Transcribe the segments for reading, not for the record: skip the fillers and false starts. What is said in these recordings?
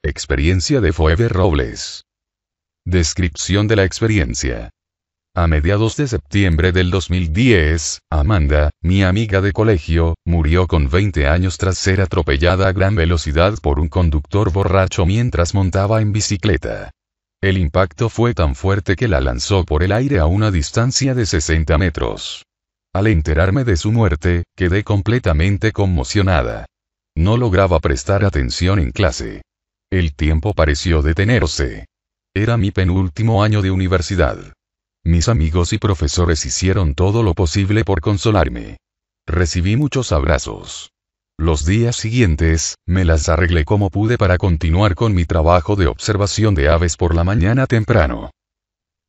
Experiencia de Phoebe Robles. Descripción de la experiencia. A mediados de septiembre del 2010, Amanda, mi amiga de colegio, murió con 20 años tras ser atropellada a gran velocidad por un conductor borracho mientras montaba en bicicleta. El impacto fue tan fuerte que la lanzó por el aire a una distancia de 60 metros. Al enterarme de su muerte, quedé completamente conmocionada. No lograba prestar atención en clase. El tiempo pareció detenerse. Era mi penúltimo año de universidad. Mis amigos y profesores hicieron todo lo posible por consolarme. Recibí muchos abrazos. Los días siguientes, me las arreglé como pude para continuar con mi trabajo de observación de aves por la mañana temprano.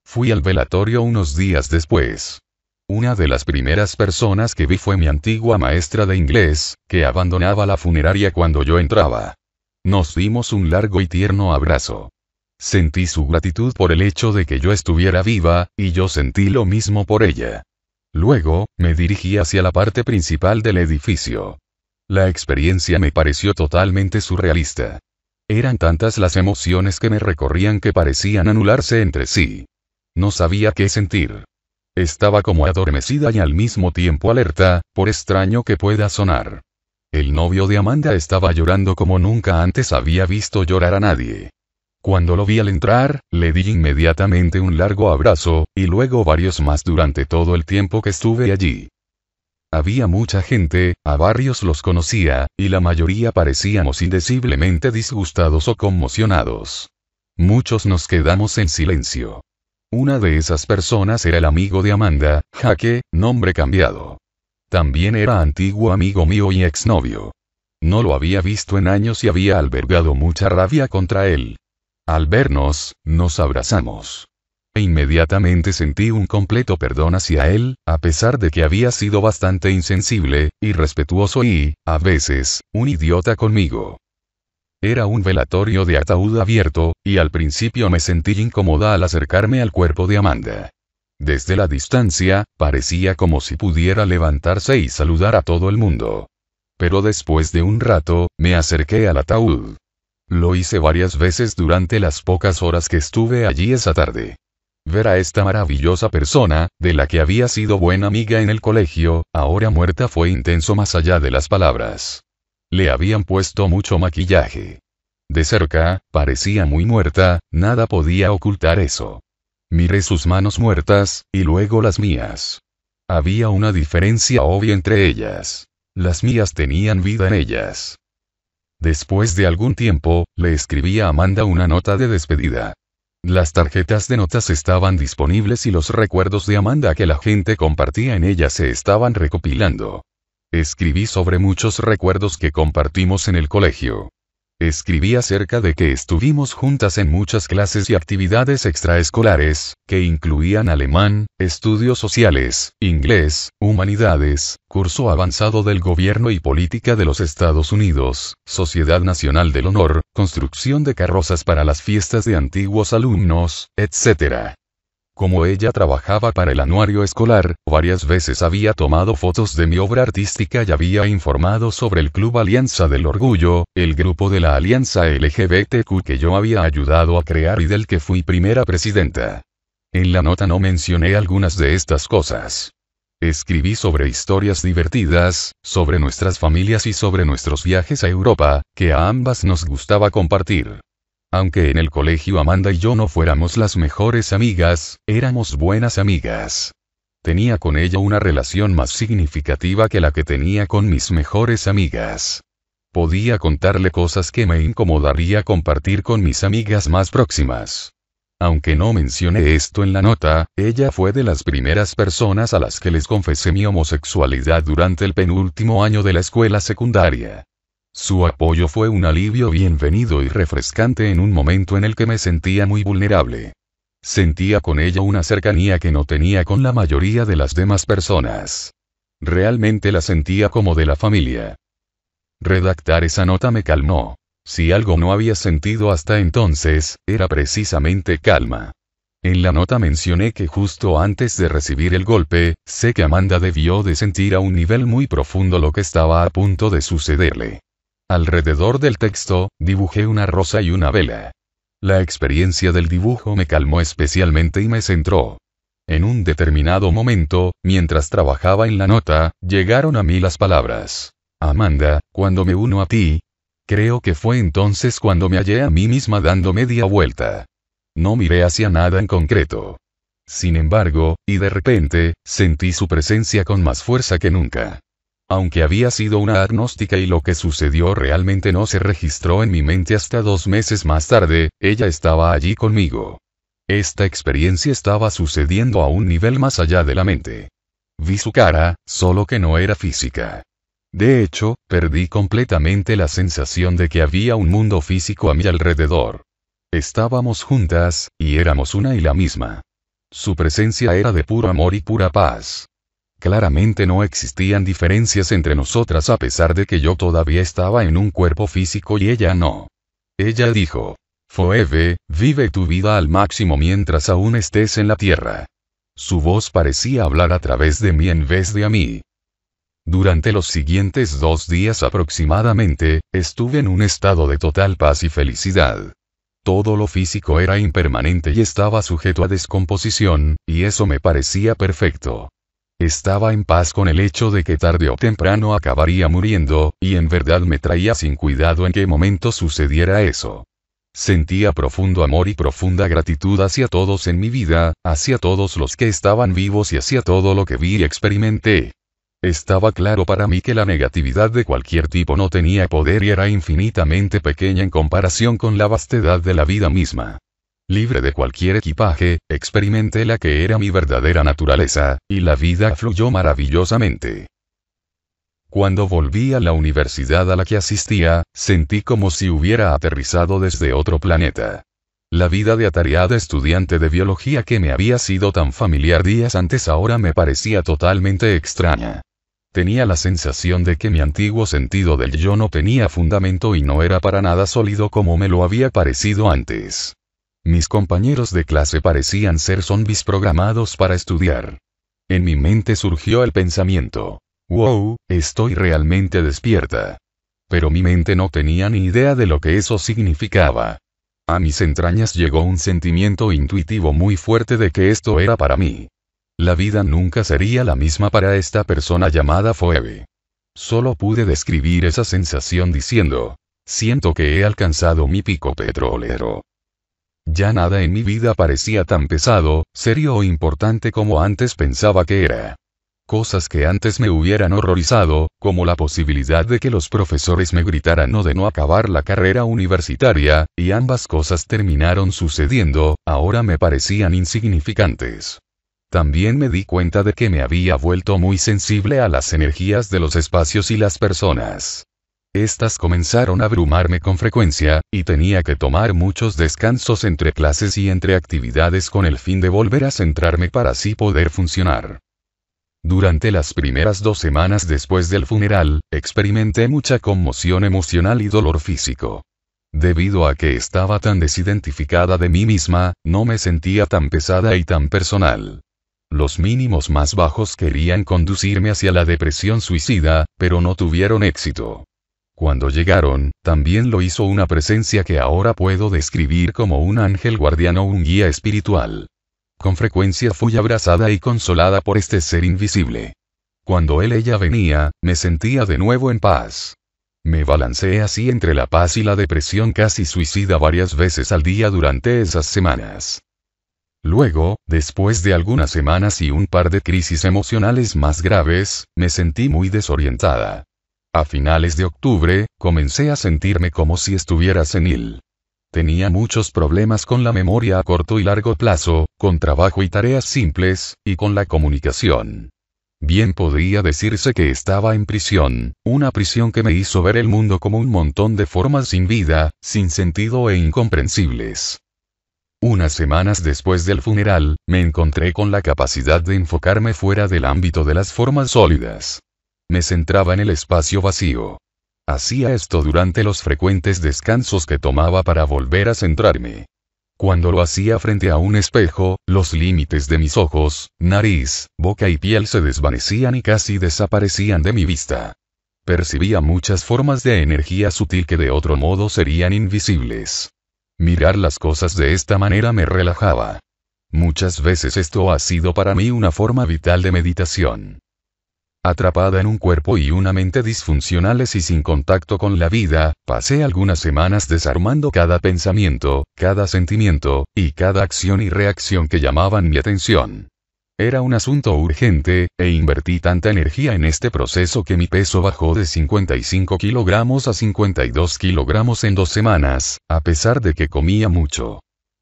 Fui al velatorio unos días después. Una de las primeras personas que vi fue mi antigua maestra de inglés, que abandonaba la funeraria cuando yo entraba. Nos dimos un largo y tierno abrazo. Sentí su gratitud por el hecho de que yo estuviera viva, y yo sentí lo mismo por ella. Luego, me dirigí hacia la parte principal del edificio. La experiencia me pareció totalmente surrealista. Eran tantas las emociones que me recorrían que parecían anularse entre sí. No sabía qué sentir. Estaba como adormecida y al mismo tiempo alerta, por extraño que pueda sonar. El novio de Amanda estaba llorando como nunca antes había visto llorar a nadie. Cuando lo vi al entrar, le di inmediatamente un largo abrazo, y luego varios más durante todo el tiempo que estuve allí. Había mucha gente, a varios los conocía, y la mayoría parecíamos indeciblemente disgustados o conmocionados. Muchos nos quedamos en silencio. Una de esas personas era el amigo de Amanda, Jake, nombre cambiado. También era antiguo amigo mío y exnovio. No lo había visto en años y había albergado mucha rabia contra él. Al vernos, nos abrazamos. E inmediatamente sentí un completo perdón hacia él, a pesar de que había sido bastante insensible, irrespetuoso y, a veces, un idiota conmigo. Era un velatorio de ataúd abierto, y al principio me sentí incómoda al acercarme al cuerpo de Amanda. Desde la distancia, parecía como si pudiera levantarse y saludar a todo el mundo. Pero después de un rato, me acerqué al ataúd. Lo hice varias veces durante las pocas horas que estuve allí esa tarde. Ver a esta maravillosa persona, de la que había sido buena amiga en el colegio, ahora muerta fue intenso más allá de las palabras. Le habían puesto mucho maquillaje. De cerca, parecía muy muerta, nada podía ocultar eso. Miré sus manos muertas, y luego las mías. Había una diferencia obvia entre ellas. Las mías tenían vida en ellas. Después de algún tiempo, le escribí a Amanda una nota de despedida. Las tarjetas de notas estaban disponibles y los recuerdos de Amanda que la gente compartía en ellas se estaban recopilando. Escribí sobre muchos recuerdos que compartimos en el colegio. Escribí acerca de que estuvimos juntas en muchas clases y actividades extraescolares, que incluían alemán, estudios sociales, inglés, humanidades, curso avanzado del gobierno y política de los Estados Unidos, Sociedad Nacional del Honor, construcción de carrozas para las fiestas de antiguos alumnos, etc. Como ella trabajaba para el anuario escolar, varias veces había tomado fotos de mi obra artística y había informado sobre el Club Alianza del Orgullo, el grupo de la Alianza LGBTQ que yo había ayudado a crear y del que fui primera presidenta. En la nota no mencioné algunas de estas cosas. Escribí sobre historias divertidas, sobre nuestras familias y sobre nuestros viajes a Europa, que a ambas nos gustaba compartir. Aunque en el colegio Amanda y yo no fuéramos las mejores amigas, éramos buenas amigas. Tenía con ella una relación más significativa que la que tenía con mis mejores amigas. Podía contarle cosas que me incomodaría compartir con mis amigas más próximas. Aunque no mencioné esto en la nota, ella fue de las primeras personas a las que les confesé mi homosexualidad durante el penúltimo año de la escuela secundaria. Su apoyo fue un alivio bienvenido y refrescante en un momento en el que me sentía muy vulnerable. Sentía con ella una cercanía que no tenía con la mayoría de las demás personas. Realmente la sentía como de la familia. Redactar esa nota me calmó. Si algo no había sentido hasta entonces, era precisamente calma. En la nota mencioné que justo antes de recibir el golpe, sé que Amanda debió de sentir a un nivel muy profundo lo que estaba a punto de sucederle. Alrededor del texto, dibujé una rosa y una vela. La experiencia del dibujo me calmó especialmente y me centró. En un determinado momento, mientras trabajaba en la nota, llegaron a mí las palabras: Amanda, cuando me uno a ti. Creo que fue entonces cuando me hallé a mí misma dando media vuelta. No miré hacia nada en concreto. Sin embargo, y de repente, sentí su presencia con más fuerza que nunca. Aunque había sido una agnóstica y lo que sucedió realmente no se registró en mi mente hasta 2 meses más tarde, ella estaba allí conmigo. Esta experiencia estaba sucediendo a un nivel más allá de la mente. Vi su cara, solo que no era física. De hecho, perdí completamente la sensación de que había un mundo físico a mi alrededor. Estábamos juntas, y éramos una y la misma. Su presencia era de puro amor y pura paz. Claramente no existían diferencias entre nosotras a pesar de que yo todavía estaba en un cuerpo físico y ella no. Ella dijo: Phoebe, vive tu vida al máximo mientras aún estés en la tierra. Su voz parecía hablar a través de mí en vez de a mí. Durante los siguientes 2 días aproximadamente, estuve en un estado de total paz y felicidad. Todo lo físico era impermanente y estaba sujeto a descomposición, y eso me parecía perfecto. Estaba en paz con el hecho de que tarde o temprano acabaría muriendo, y en verdad me traía sin cuidado en qué momento sucediera eso. Sentía profundo amor y profunda gratitud hacia todos en mi vida, hacia todos los que estaban vivos y hacia todo lo que vi y experimenté. Estaba claro para mí que la negatividad de cualquier tipo no tenía poder y era infinitamente pequeña en comparación con la vastedad de la vida misma. Libre de cualquier equipaje, experimenté la que era mi verdadera naturaleza, y la vida fluyó maravillosamente. Cuando volví a la universidad a la que asistía, sentí como si hubiera aterrizado desde otro planeta. La vida de atareada estudiante de biología que me había sido tan familiar días antes ahora me parecía totalmente extraña. Tenía la sensación de que mi antiguo sentido del yo no tenía fundamento y no era para nada sólido como me lo había parecido antes. Mis compañeros de clase parecían ser zombis programados para estudiar. En mi mente surgió el pensamiento: wow, estoy realmente despierta. Pero mi mente no tenía ni idea de lo que eso significaba. A mis entrañas llegó un sentimiento intuitivo muy fuerte de que esto era para mí. La vida nunca sería la misma para esta persona llamada Phoebe. Solo pude describir esa sensación diciendo: siento que he alcanzado mi pico petrolero. Ya nada en mi vida parecía tan pesado, serio o importante como antes pensaba que era. Cosas que antes me hubieran horrorizado, como la posibilidad de que los profesores me gritaran o de no acabar la carrera universitaria, y ambas cosas terminaron sucediendo, ahora me parecían insignificantes. También me di cuenta de que me había vuelto muy sensible a las energías de los espacios y las personas. Estas comenzaron a abrumarme con frecuencia, y tenía que tomar muchos descansos entre clases y entre actividades con el fin de volver a centrarme para así poder funcionar. Durante las primeras 2 semanas después del funeral, experimenté mucha conmoción emocional y dolor físico. Debido a que estaba tan desidentificada de mí misma, no me sentía tan pesada y tan personal. Los mínimos más bajos querían conducirme hacia la depresión suicida, pero no tuvieron éxito. Cuando llegaron, también lo hizo una presencia que ahora puedo describir como un ángel guardián o un guía espiritual. Con frecuencia fui abrazada y consolada por este ser invisible. Cuando ella venía, me sentía de nuevo en paz. Me balanceé así entre la paz y la depresión casi suicida varias veces al día durante esas semanas. Luego, después de algunas semanas y un par de crisis emocionales más graves, me sentí muy desorientada. A finales de octubre, comencé a sentirme como si estuviera senil. Tenía muchos problemas con la memoria a corto y largo plazo, con trabajo y tareas simples, y con la comunicación. Bien podría decirse que estaba en prisión, una prisión que me hizo ver el mundo como un montón de formas sin vida, sin sentido e incomprensibles. Unas semanas después del funeral, me encontré con la capacidad de enfocarme fuera del ámbito de las formas sólidas. Me centraba en el espacio vacío. Hacía esto durante los frecuentes descansos que tomaba para volver a centrarme. Cuando lo hacía frente a un espejo, los límites de mis ojos, nariz, boca y piel se desvanecían y casi desaparecían de mi vista. Percibía muchas formas de energía sutil que de otro modo serían invisibles. Mirar las cosas de esta manera me relajaba. Muchas veces esto ha sido para mí una forma vital de meditación. Atrapada en un cuerpo y una mente disfuncionales y sin contacto con la vida, pasé algunas semanas desarmando cada pensamiento, cada sentimiento, y cada acción y reacción que llamaban mi atención. Era un asunto urgente, e invertí tanta energía en este proceso que mi peso bajó de 55 kilogramos a 52 kilogramos en 2 semanas, a pesar de que comía mucho.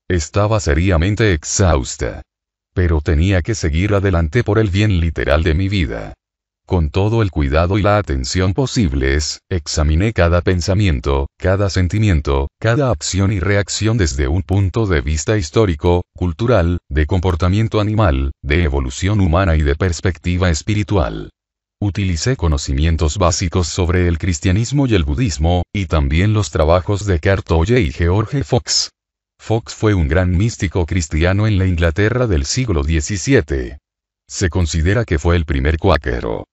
Estaba seriamente exhausta. Pero tenía que seguir adelante por el bien literal de mi vida. Con todo el cuidado y la atención posibles, examiné cada pensamiento, cada sentimiento, cada acción y reacción desde un punto de vista histórico, cultural, de comportamiento animal, de evolución humana y de perspectiva espiritual. Utilicé conocimientos básicos sobre el cristianismo y el budismo, y también los trabajos de Eckhart Tolle y George Fox. Fox fue un gran místico cristiano en la Inglaterra del siglo XVII. Se considera que fue el primer cuáquero.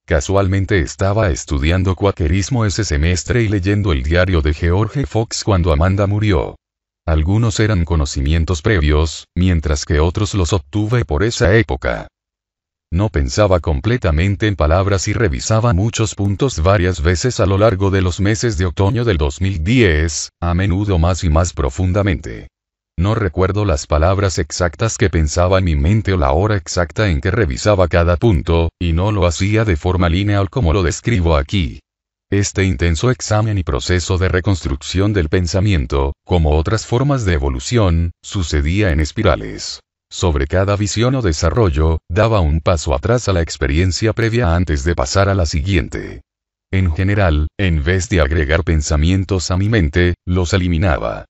Casualmente estaba estudiando cuáquerismo ese semestre y leyendo el diario de George Fox cuando Amanda murió. Algunos eran conocimientos previos, mientras que otros los obtuve por esa época. No pensaba completamente en palabras y revisaba muchos puntos varias veces a lo largo de los meses de otoño del 2010, a menudo más y más profundamente. No recuerdo las palabras exactas que pensaba en mi mente o la hora exacta en que revisaba cada punto, y no lo hacía de forma lineal como lo describo aquí. Este intenso examen y proceso de reconstrucción del pensamiento, como otras formas de evolución, sucedía en espirales. Sobre cada visión o desarrollo, daba un paso atrás a la experiencia previa antes de pasar a la siguiente. En general, en vez de agregar pensamientos a mi mente, los eliminaba.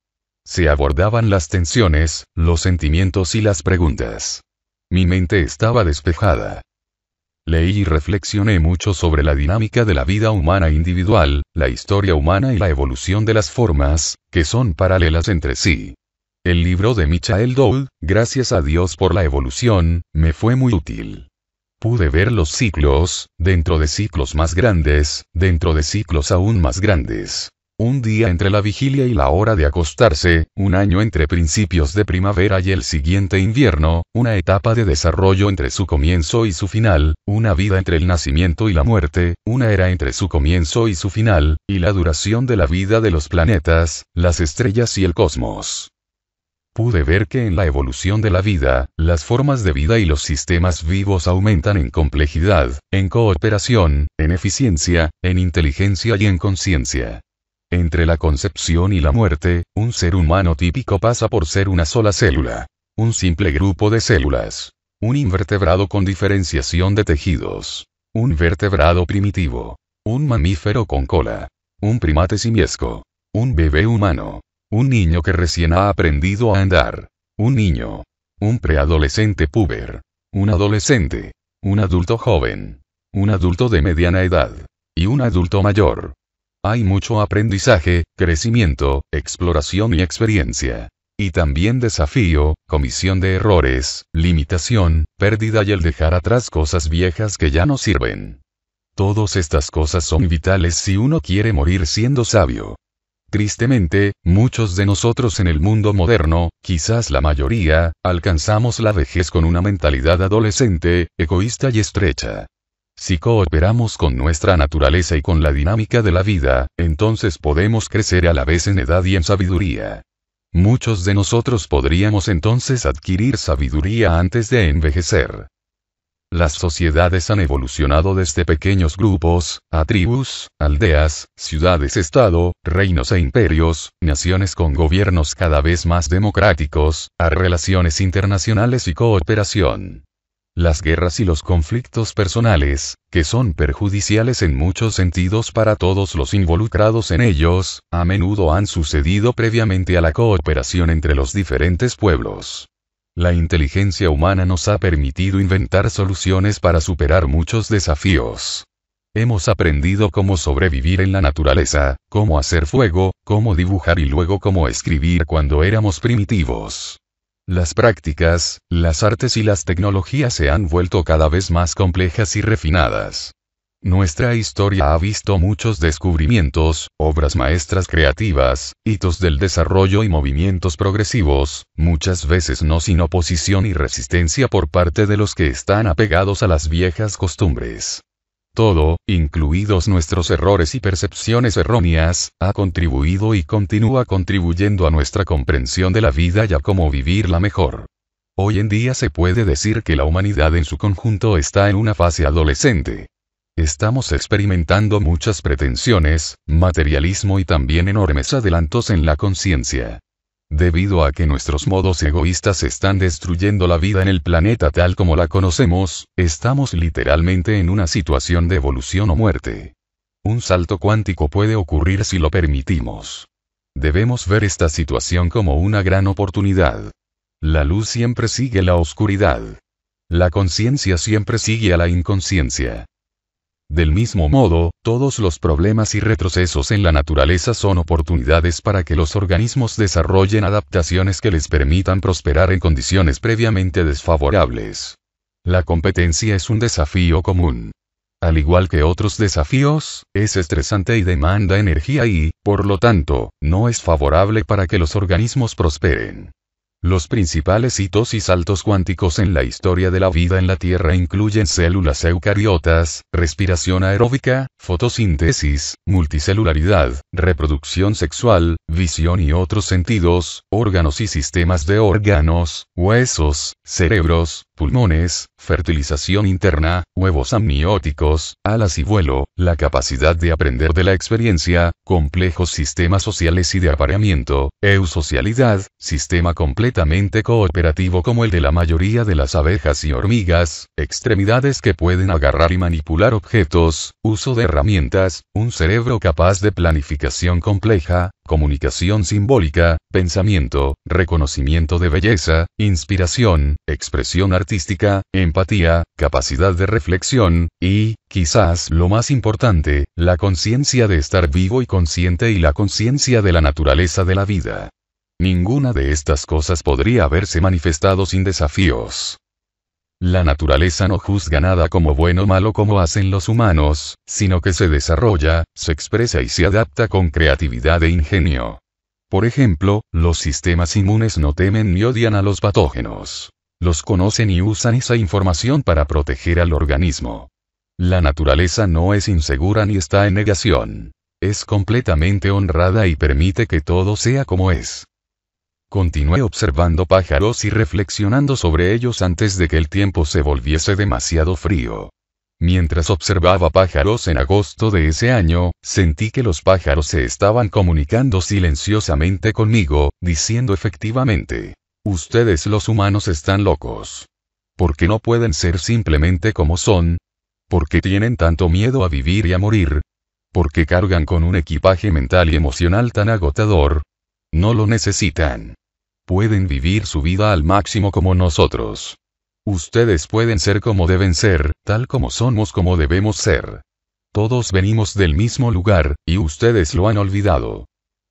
Se abordaban las tensiones, los sentimientos y las preguntas. Mi mente estaba despejada. Leí y reflexioné mucho sobre la dinámica de la vida humana individual, la historia humana y la evolución de las formas, que son paralelas entre sí. El libro de Michael Dowd, Gracias a Dios por la evolución, me fue muy útil. Pude ver los ciclos, dentro de ciclos más grandes, dentro de ciclos aún más grandes. Un día entre la vigilia y la hora de acostarse, un año entre principios de primavera y el siguiente invierno, una etapa de desarrollo entre su comienzo y su final, una vida entre el nacimiento y la muerte, una era entre su comienzo y su final, y la duración de la vida de los planetas, las estrellas y el cosmos. Pude ver que en la evolución de la vida, las formas de vida y los sistemas vivos aumentan en complejidad, en cooperación, en eficiencia, en inteligencia y en conciencia. Entre la concepción y la muerte, un ser humano típico pasa por ser una sola célula. Un simple grupo de células. Un invertebrado con diferenciación de tejidos. Un vertebrado primitivo. Un mamífero con cola. Un primate simiesco. Un bebé humano. Un niño que recién ha aprendido a andar. Un niño. Un preadolescente puber. Un adolescente. Un adulto joven. Un adulto de mediana edad. Y un adulto mayor. Hay mucho aprendizaje, crecimiento, exploración y experiencia. Y también desafío, comisión de errores, limitación, pérdida y el dejar atrás cosas viejas que ya no sirven. Todas estas cosas son vitales si uno quiere morir siendo sabio. Tristemente, muchos de nosotros en el mundo moderno, quizás la mayoría, alcanzamos la vejez con una mentalidad adolescente, egoísta y estrecha. Si cooperamos con nuestra naturaleza y con la dinámica de la vida, entonces podemos crecer a la vez en edad y en sabiduría. Muchos de nosotros podríamos entonces adquirir sabiduría antes de envejecer. Las sociedades han evolucionado desde pequeños grupos, a tribus, aldeas, ciudades-estado, reinos e imperios, naciones con gobiernos cada vez más democráticos, a relaciones internacionales y cooperación. Las guerras y los conflictos personales, que son perjudiciales en muchos sentidos para todos los involucrados en ellos, a menudo han sucedido previamente a la cooperación entre los diferentes pueblos. La inteligencia humana nos ha permitido inventar soluciones para superar muchos desafíos. Hemos aprendido cómo sobrevivir en la naturaleza, cómo hacer fuego, cómo dibujar y luego cómo escribir cuando éramos primitivos. Las prácticas, las artes y las tecnologías se han vuelto cada vez más complejas y refinadas. Nuestra historia ha visto muchos descubrimientos, obras maestras creativas, hitos del desarrollo y movimientos progresivos, muchas veces no sin oposición y resistencia por parte de los que están apegados a las viejas costumbres. Todo, incluidos nuestros errores y percepciones erróneas, ha contribuido y continúa contribuyendo a nuestra comprensión de la vida y a cómo vivirla mejor. Hoy en día se puede decir que la humanidad en su conjunto está en una fase adolescente. Estamos experimentando muchas pretensiones, materialismo y también enormes adelantos en la conciencia. Debido a que nuestros modos egoístas están destruyendo la vida en el planeta tal como la conocemos, estamos literalmente en una situación de evolución o muerte. Un salto cuántico puede ocurrir si lo permitimos. Debemos ver esta situación como una gran oportunidad. La luz siempre sigue la oscuridad. La conciencia siempre sigue a la inconsciencia. Del mismo modo, todos los problemas y retrocesos en la naturaleza son oportunidades para que los organismos desarrollen adaptaciones que les permitan prosperar en condiciones previamente desfavorables. La competencia es un desafío común. Al igual que otros desafíos, es estresante y demanda energía y, por lo tanto, no es favorable para que los organismos prosperen. Los principales hitos y saltos cuánticos en la historia de la vida en la Tierra incluyen células eucariotas, respiración aeróbica, fotosíntesis, multicelularidad, reproducción sexual, visión y otros sentidos, órganos y sistemas de órganos, huesos, cerebros, pulmones, fertilización interna, huevos amnióticos, alas y vuelo, la capacidad de aprender de la experiencia, complejos sistemas sociales y de apareamiento, eusocialidad, sistema completamente cooperativo como el de la mayoría de las abejas y hormigas, extremidades que pueden agarrar y manipular objetos, uso de herramientas, un cerebro capaz de planificación compleja, comunicación simbólica, pensamiento, reconocimiento de belleza, inspiración, expresión artística, empatía, capacidad de reflexión, y, quizás lo más importante, la conciencia de estar vivo y consciente y la conciencia de la naturaleza de la vida. Ninguna de estas cosas podría haberse manifestado sin desafíos. La naturaleza no juzga nada como bueno o malo como hacen los humanos, sino que se desarrolla, se expresa y se adapta con creatividad e ingenio. Por ejemplo, los sistemas inmunes no temen ni odian a los patógenos. Los conocen y usan esa información para proteger al organismo. La naturaleza no es insegura ni está en negación. Es completamente honrada y permite que todo sea como es. Continué observando pájaros y reflexionando sobre ellos antes de que el tiempo se volviese demasiado frío. Mientras observaba pájaros en agosto de ese año, sentí que los pájaros se estaban comunicando silenciosamente conmigo, diciendo efectivamente: ustedes los humanos están locos. ¿Por qué no pueden ser simplemente como son? ¿Por qué tienen tanto miedo a vivir y a morir? ¿Por qué cargan con un equipaje mental y emocional tan agotador? No lo necesitan. Pueden vivir su vida al máximo como nosotros. Ustedes pueden ser como deben ser, tal como somos como debemos ser. Todos venimos del mismo lugar, y ustedes lo han olvidado.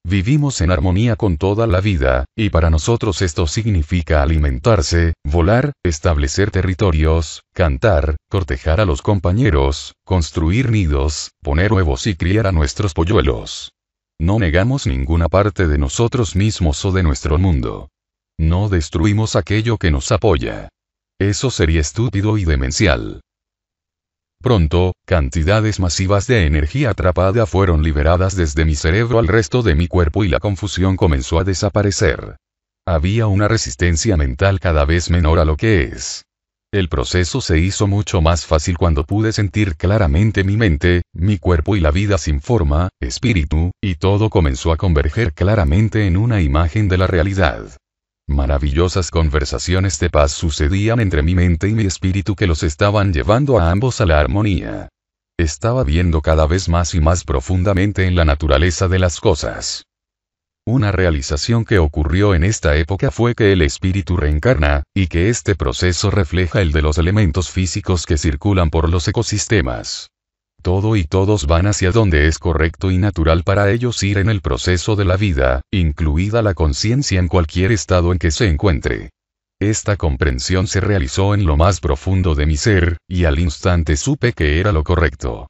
Vivimos en armonía con toda la vida, y para nosotros esto significa alimentarse, volar, establecer territorios, cantar, cortejar a los compañeros, construir nidos, poner huevos y criar a nuestros polluelos. No negamos ninguna parte de nosotros mismos o de nuestro mundo. No destruimos aquello que nos apoya. Eso sería estúpido y demencial. Pronto, cantidades masivas de energía atrapada fueron liberadas desde mi cerebro al resto de mi cuerpo y la confusión comenzó a desaparecer. Había una resistencia mental cada vez menor a lo que es. El proceso se hizo mucho más fácil cuando pude sentir claramente mi mente, mi cuerpo y la vida sin forma, espíritu, y todo comenzó a converger claramente en una imagen de la realidad. Maravillosas conversaciones de paz sucedían entre mi mente y mi espíritu que los estaban llevando a ambos a la armonía. Estaba viendo cada vez más y más profundamente en la naturaleza de las cosas. Una realización que ocurrió en esta época fue que el espíritu reencarna, y que este proceso refleja el de los elementos físicos que circulan por los ecosistemas. Todo y todos van hacia donde es correcto y natural para ellos ir en el proceso de la vida, incluida la conciencia en cualquier estado en que se encuentre. Esta comprensión se realizó en lo más profundo de mi ser, y al instante supe que era lo correcto.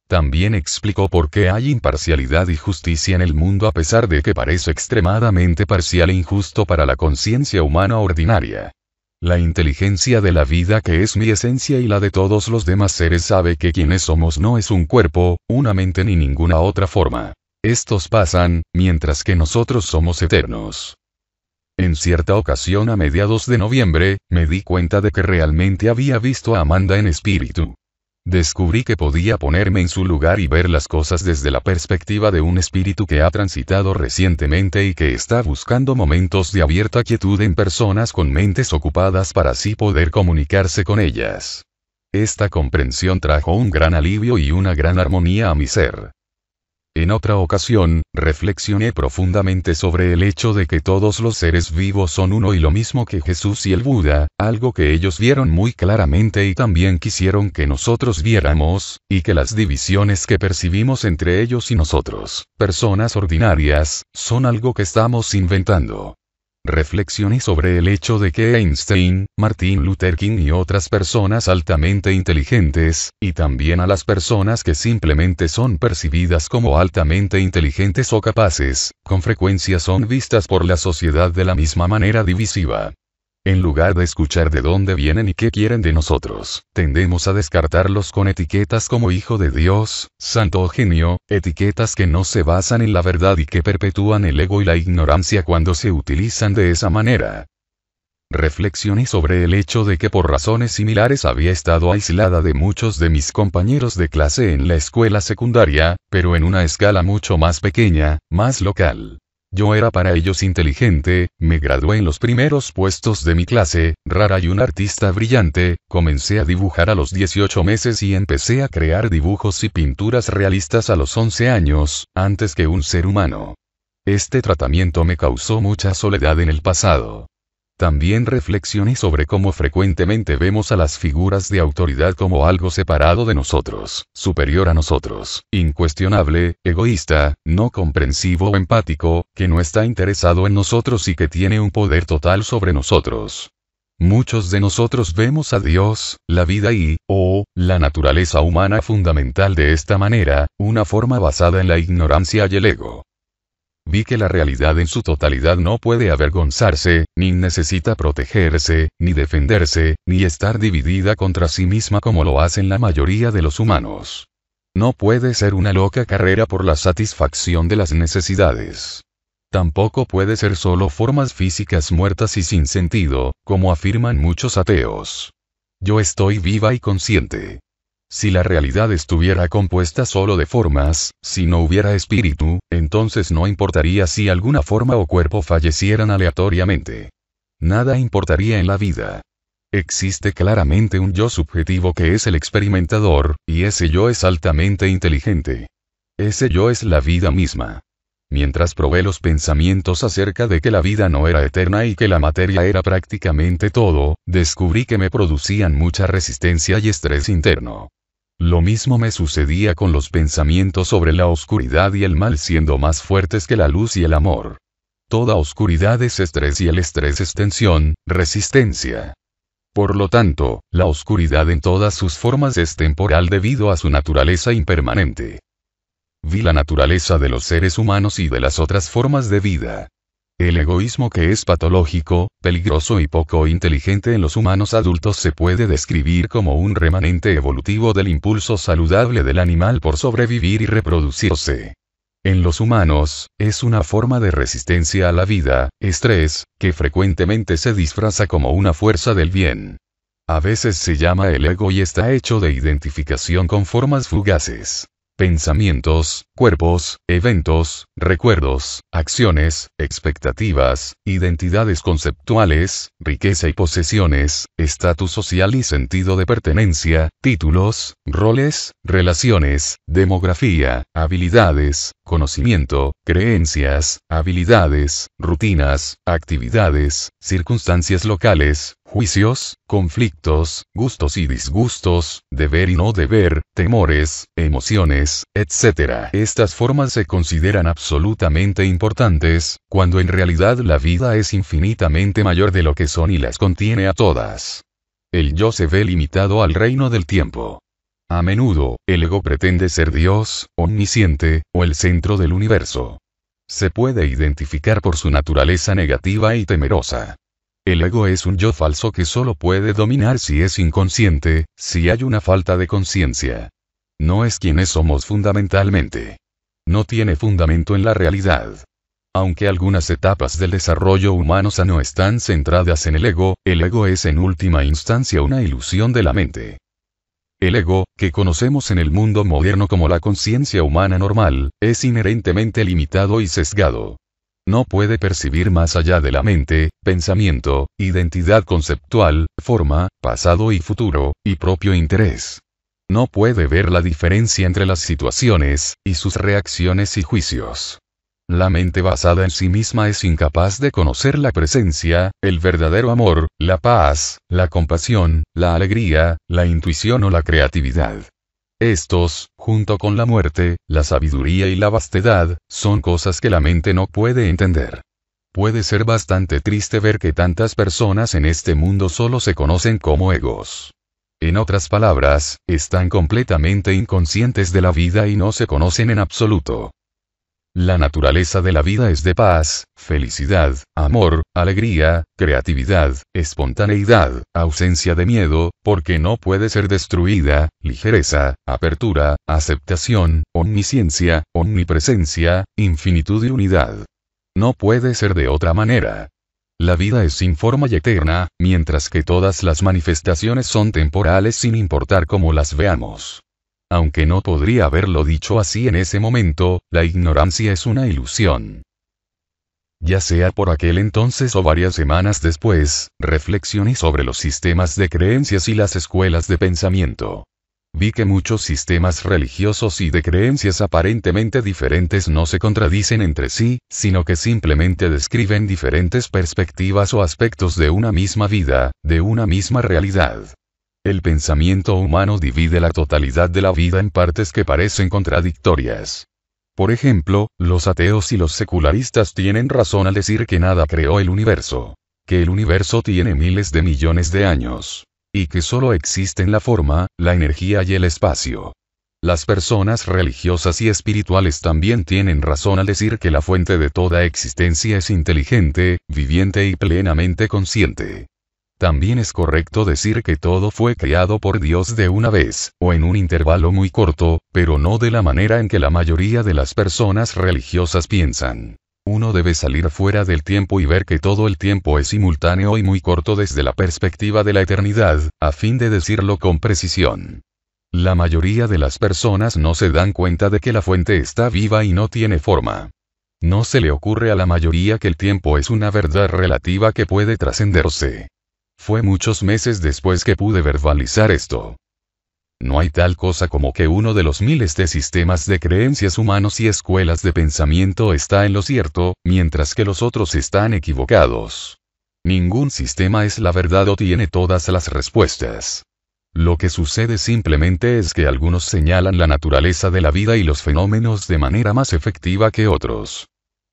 También explicó por qué hay imparcialidad y justicia en el mundo a pesar de que parece extremadamente parcial e injusto para la conciencia humana ordinaria. La inteligencia de la vida que es mi esencia y la de todos los demás seres sabe que quienes somos no es un cuerpo, una mente ni ninguna otra forma. Estos pasan, mientras que nosotros somos eternos. En cierta ocasión a mediados de noviembre, me di cuenta de que realmente había visto a Amanda en espíritu. Descubrí que podía ponerme en su lugar y ver las cosas desde la perspectiva de un espíritu que ha transitado recientemente y que está buscando momentos de abierta quietud en personas con mentes ocupadas para así poder comunicarse con ellas. Esta comprensión trajo un gran alivio y una gran armonía a mi ser. En otra ocasión, reflexioné profundamente sobre el hecho de que todos los seres vivos son uno y lo mismo que Jesús y el Buda, algo que ellos vieron muy claramente y también quisieron que nosotros viéramos, y que las divisiones que percibimos entre ellos y nosotros, personas ordinarias, son algo que estamos inventando. Reflexioné sobre el hecho de que Einstein, Martin Luther King y otras personas altamente inteligentes, y también a las personas que simplemente son percibidas como altamente inteligentes o capaces, con frecuencia son vistas por la sociedad de la misma manera divisiva. En lugar de escuchar de dónde vienen y qué quieren de nosotros, tendemos a descartarlos con etiquetas como hijo de Dios, santo o genio, etiquetas que no se basan en la verdad y que perpetúan el ego y la ignorancia cuando se utilizan de esa manera. Reflexioné sobre el hecho de que por razones similares había estado aislada de muchos de mis compañeros de clase en la escuela secundaria, pero en una escala mucho más pequeña, más local. Yo era para ellos inteligente, me gradué en los primeros puestos de mi clase, rara y un artista brillante, comencé a dibujar a los 18 meses y empecé a crear dibujos y pinturas realistas a los 11 años, antes que un ser humano. Este tratamiento me causó mucha soledad en el pasado. También reflexioné sobre cómo frecuentemente vemos a las figuras de autoridad como algo separado de nosotros, superior a nosotros, incuestionable, egoísta, no comprensivo o empático, que no está interesado en nosotros y que tiene un poder total sobre nosotros. Muchos de nosotros vemos a Dios, la vida o la naturaleza humana fundamental de esta manera, una forma basada en la ignorancia y el ego. Vi que la realidad en su totalidad no puede avergonzarse, ni necesita protegerse, ni defenderse, ni estar dividida contra sí misma como lo hacen la mayoría de los humanos. No puede ser una loca carrera por la satisfacción de las necesidades. Tampoco puede ser solo formas físicas muertas y sin sentido, como afirman muchos ateos. Yo estoy viva y consciente. Si la realidad estuviera compuesta solo de formas, si no hubiera espíritu, entonces no importaría si alguna forma o cuerpo fallecieran aleatoriamente. Nada importaría en la vida. Existe claramente un yo subjetivo que es el experimentador, y ese yo es altamente inteligente. Ese yo es la vida misma. Mientras probé los pensamientos acerca de que la vida no era eterna y que la materia era prácticamente todo, descubrí que me producían mucha resistencia y estrés interno. Lo mismo me sucedía con los pensamientos sobre la oscuridad y el mal siendo más fuertes que la luz y el amor. Toda oscuridad es estrés y el estrés es tensión, resistencia. Por lo tanto, la oscuridad en todas sus formas es temporal debido a su naturaleza impermanente. Vi la naturaleza de los seres humanos y de las otras formas de vida. El egoísmo que es patológico, peligroso y poco inteligente en los humanos adultos se puede describir como un remanente evolutivo del impulso saludable del animal por sobrevivir y reproducirse. En los humanos, es una forma de resistencia a la vida, estrés, que frecuentemente se disfraza como una fuerza del bien. A veces se llama el ego y está hecho de identificación con formas fugaces. Pensamientos, cuerpos, eventos, recuerdos, acciones, expectativas, identidades conceptuales, riqueza y posesiones, estatus social y sentido de pertenencia, títulos, roles, relaciones, demografía, habilidades, conocimiento, creencias, habilidades, rutinas, actividades, circunstancias locales, juicios, conflictos, gustos y disgustos, deber y no deber, temores, emociones, etc. Estas formas se consideran absolutamente importantes, cuando en realidad la vida es infinitamente mayor de lo que son y las contiene a todas. El yo se ve limitado al reino del tiempo. A menudo, el ego pretende ser Dios, omnisciente, o el centro del universo. Se puede identificar por su naturaleza negativa y temerosa. El ego es un yo falso que solo puede dominar si es inconsciente, si hay una falta de conciencia. No es quienes somos fundamentalmente. No tiene fundamento en la realidad. Aunque algunas etapas del desarrollo humano sano están centradas en el ego es en última instancia una ilusión de la mente. El ego, que conocemos en el mundo moderno como la conciencia humana normal, es inherentemente limitado y sesgado. No puede percibir más allá de la mente, pensamiento, identidad conceptual, forma, pasado y futuro, y propio interés. No puede ver la diferencia entre las situaciones, y sus reacciones y juicios. La mente basada en sí misma es incapaz de conocer la presencia, el verdadero amor, la paz, la compasión, la alegría, la intuición o la creatividad. Estos, junto con la muerte, la sabiduría y la vastedad, son cosas que la mente no puede entender. Puede ser bastante triste ver que tantas personas en este mundo solo se conocen como egos. En otras palabras, están completamente inconscientes de la vida y no se conocen en absoluto. La naturaleza de la vida es de paz, felicidad, amor, alegría, creatividad, espontaneidad, ausencia de miedo, porque no puede ser destruida, ligereza, apertura, aceptación, omnisciencia, omnipresencia, infinitud y unidad. No puede ser de otra manera. La vida es sin forma y eterna, mientras que todas las manifestaciones son temporales sin importar cómo las veamos. Aunque no podría haberlo dicho así en ese momento, la ignorancia es una ilusión. Ya sea por aquel entonces o varias semanas después, reflexioné sobre los sistemas de creencias y las escuelas de pensamiento. Vi que muchos sistemas religiosos y de creencias aparentemente diferentes no se contradicen entre sí, sino que simplemente describen diferentes perspectivas o aspectos de una misma vida, de una misma realidad. El pensamiento humano divide la totalidad de la vida en partes que parecen contradictorias. Por ejemplo, los ateos y los secularistas tienen razón al decir que nada creó el universo, que el universo tiene miles de millones de años, y que solo existen la forma, la energía y el espacio. Las personas religiosas y espirituales también tienen razón al decir que la fuente de toda existencia es inteligente, viviente y plenamente consciente. También es correcto decir que todo fue creado por Dios de una vez, o en un intervalo muy corto, pero no de la manera en que la mayoría de las personas religiosas piensan. Uno debe salir fuera del tiempo y ver que todo el tiempo es simultáneo y muy corto desde la perspectiva de la eternidad, a fin de decirlo con precisión. La mayoría de las personas no se dan cuenta de que la fuente está viva y no tiene forma. No se le ocurre a la mayoría que el tiempo es una verdad relativa que puede trascenderse. Fue muchos meses después que pude verbalizar esto. No hay tal cosa como que uno de los miles de sistemas de creencias humanos y escuelas de pensamiento está en lo cierto, mientras que los otros están equivocados. Ningún sistema es la verdad o tiene todas las respuestas. Lo que sucede simplemente es que algunos señalan la naturaleza de la vida y los fenómenos de manera más efectiva que otros.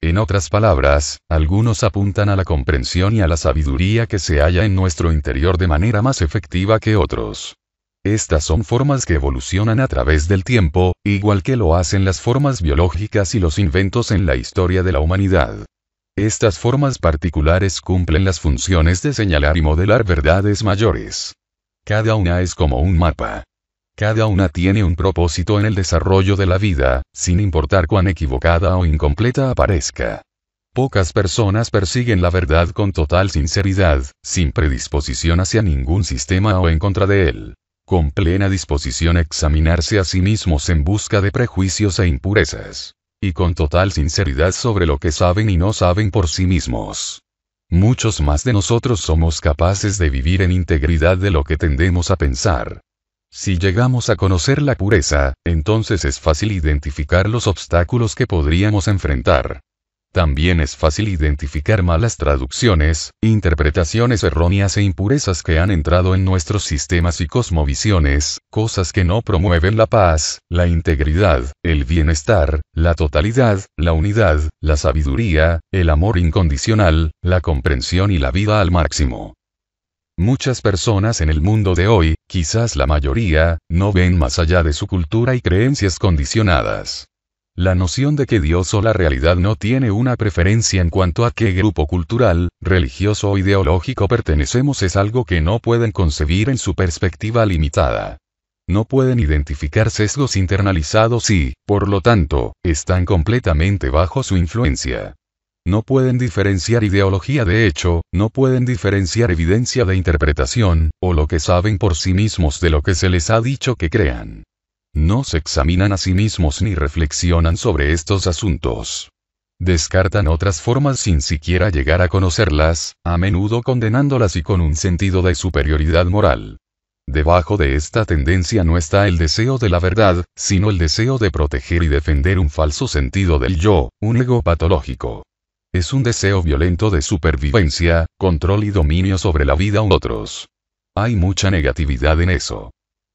En otras palabras, algunos apuntan a la comprensión y a la sabiduría que se halla en nuestro interior de manera más efectiva que otros. Estas son formas que evolucionan a través del tiempo, igual que lo hacen las formas biológicas y los inventos en la historia de la humanidad. Estas formas particulares cumplen las funciones de señalar y modelar verdades mayores. Cada una es como un mapa. Cada una tiene un propósito en el desarrollo de la vida, sin importar cuán equivocada o incompleta aparezca. Pocas personas persiguen la verdad con total sinceridad, sin predisposición hacia ningún sistema o en contra de él. Con plena disposición a examinarse a sí mismos en busca de prejuicios e impurezas. Y con total sinceridad sobre lo que saben y no saben por sí mismos. Muchos más de nosotros somos capaces de vivir en integridad de lo que tendemos a pensar. Si llegamos a conocer la pureza, entonces es fácil identificar los obstáculos que podríamos enfrentar. También es fácil identificar malas traducciones, interpretaciones erróneas e impurezas que han entrado en nuestros sistemas y cosmovisiones, cosas que no promueven la paz, la integridad, el bienestar, la totalidad, la unidad, la sabiduría, el amor incondicional, la comprensión y la vida al máximo. Muchas personas en el mundo de hoy, quizás la mayoría, no ven más allá de su cultura y creencias condicionadas. La noción de que Dios o la realidad no tiene una preferencia en cuanto a qué grupo cultural, religioso o ideológico pertenecemos es algo que no pueden concebir en su perspectiva limitada. No pueden identificar sesgos internalizados y, por lo tanto, están completamente bajo su influencia. No pueden diferenciar ideología de hecho, no pueden diferenciar evidencia de interpretación, o lo que saben por sí mismos de lo que se les ha dicho que crean. No se examinan a sí mismos ni reflexionan sobre estos asuntos. Descartan otras formas sin siquiera llegar a conocerlas, a menudo condenándolas y con un sentido de superioridad moral. Debajo de esta tendencia no está el deseo de la verdad, sino el deseo de proteger y defender un falso sentido del yo, un ego patológico. Es un deseo violento de supervivencia, control y dominio sobre la vida u otros. Hay mucha negatividad en eso.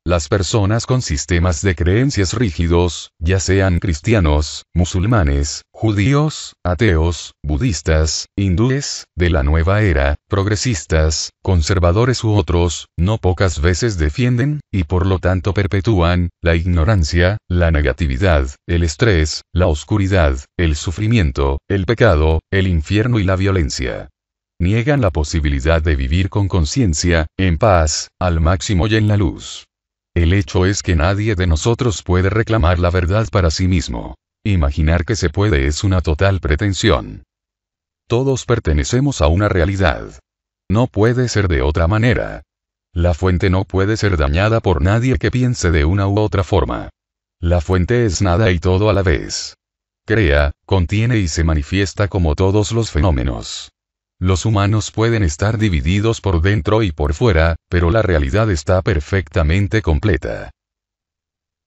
Las personas con sistemas de creencias rígidos, ya sean cristianos, musulmanes, judíos, ateos, budistas, hindúes, de la nueva era, progresistas, conservadores u otros, no pocas veces defienden, y por lo tanto perpetúan, la ignorancia, la negatividad, el estrés, la oscuridad, el sufrimiento, el pecado, el infierno y la violencia. Niegan la posibilidad de vivir con conciencia, en paz, al máximo y en la luz. El hecho es que nadie de nosotros puede reclamar la verdad para sí mismo. Imaginar que se puede es una total pretensión. Todos pertenecemos a una realidad. No puede ser de otra manera. La fuente no puede ser dañada por nadie que piense de una u otra forma. La fuente es nada y todo a la vez. Crea, contiene y se manifiesta como todos los fenómenos. Los humanos pueden estar divididos por dentro y por fuera, pero la realidad está perfectamente completa.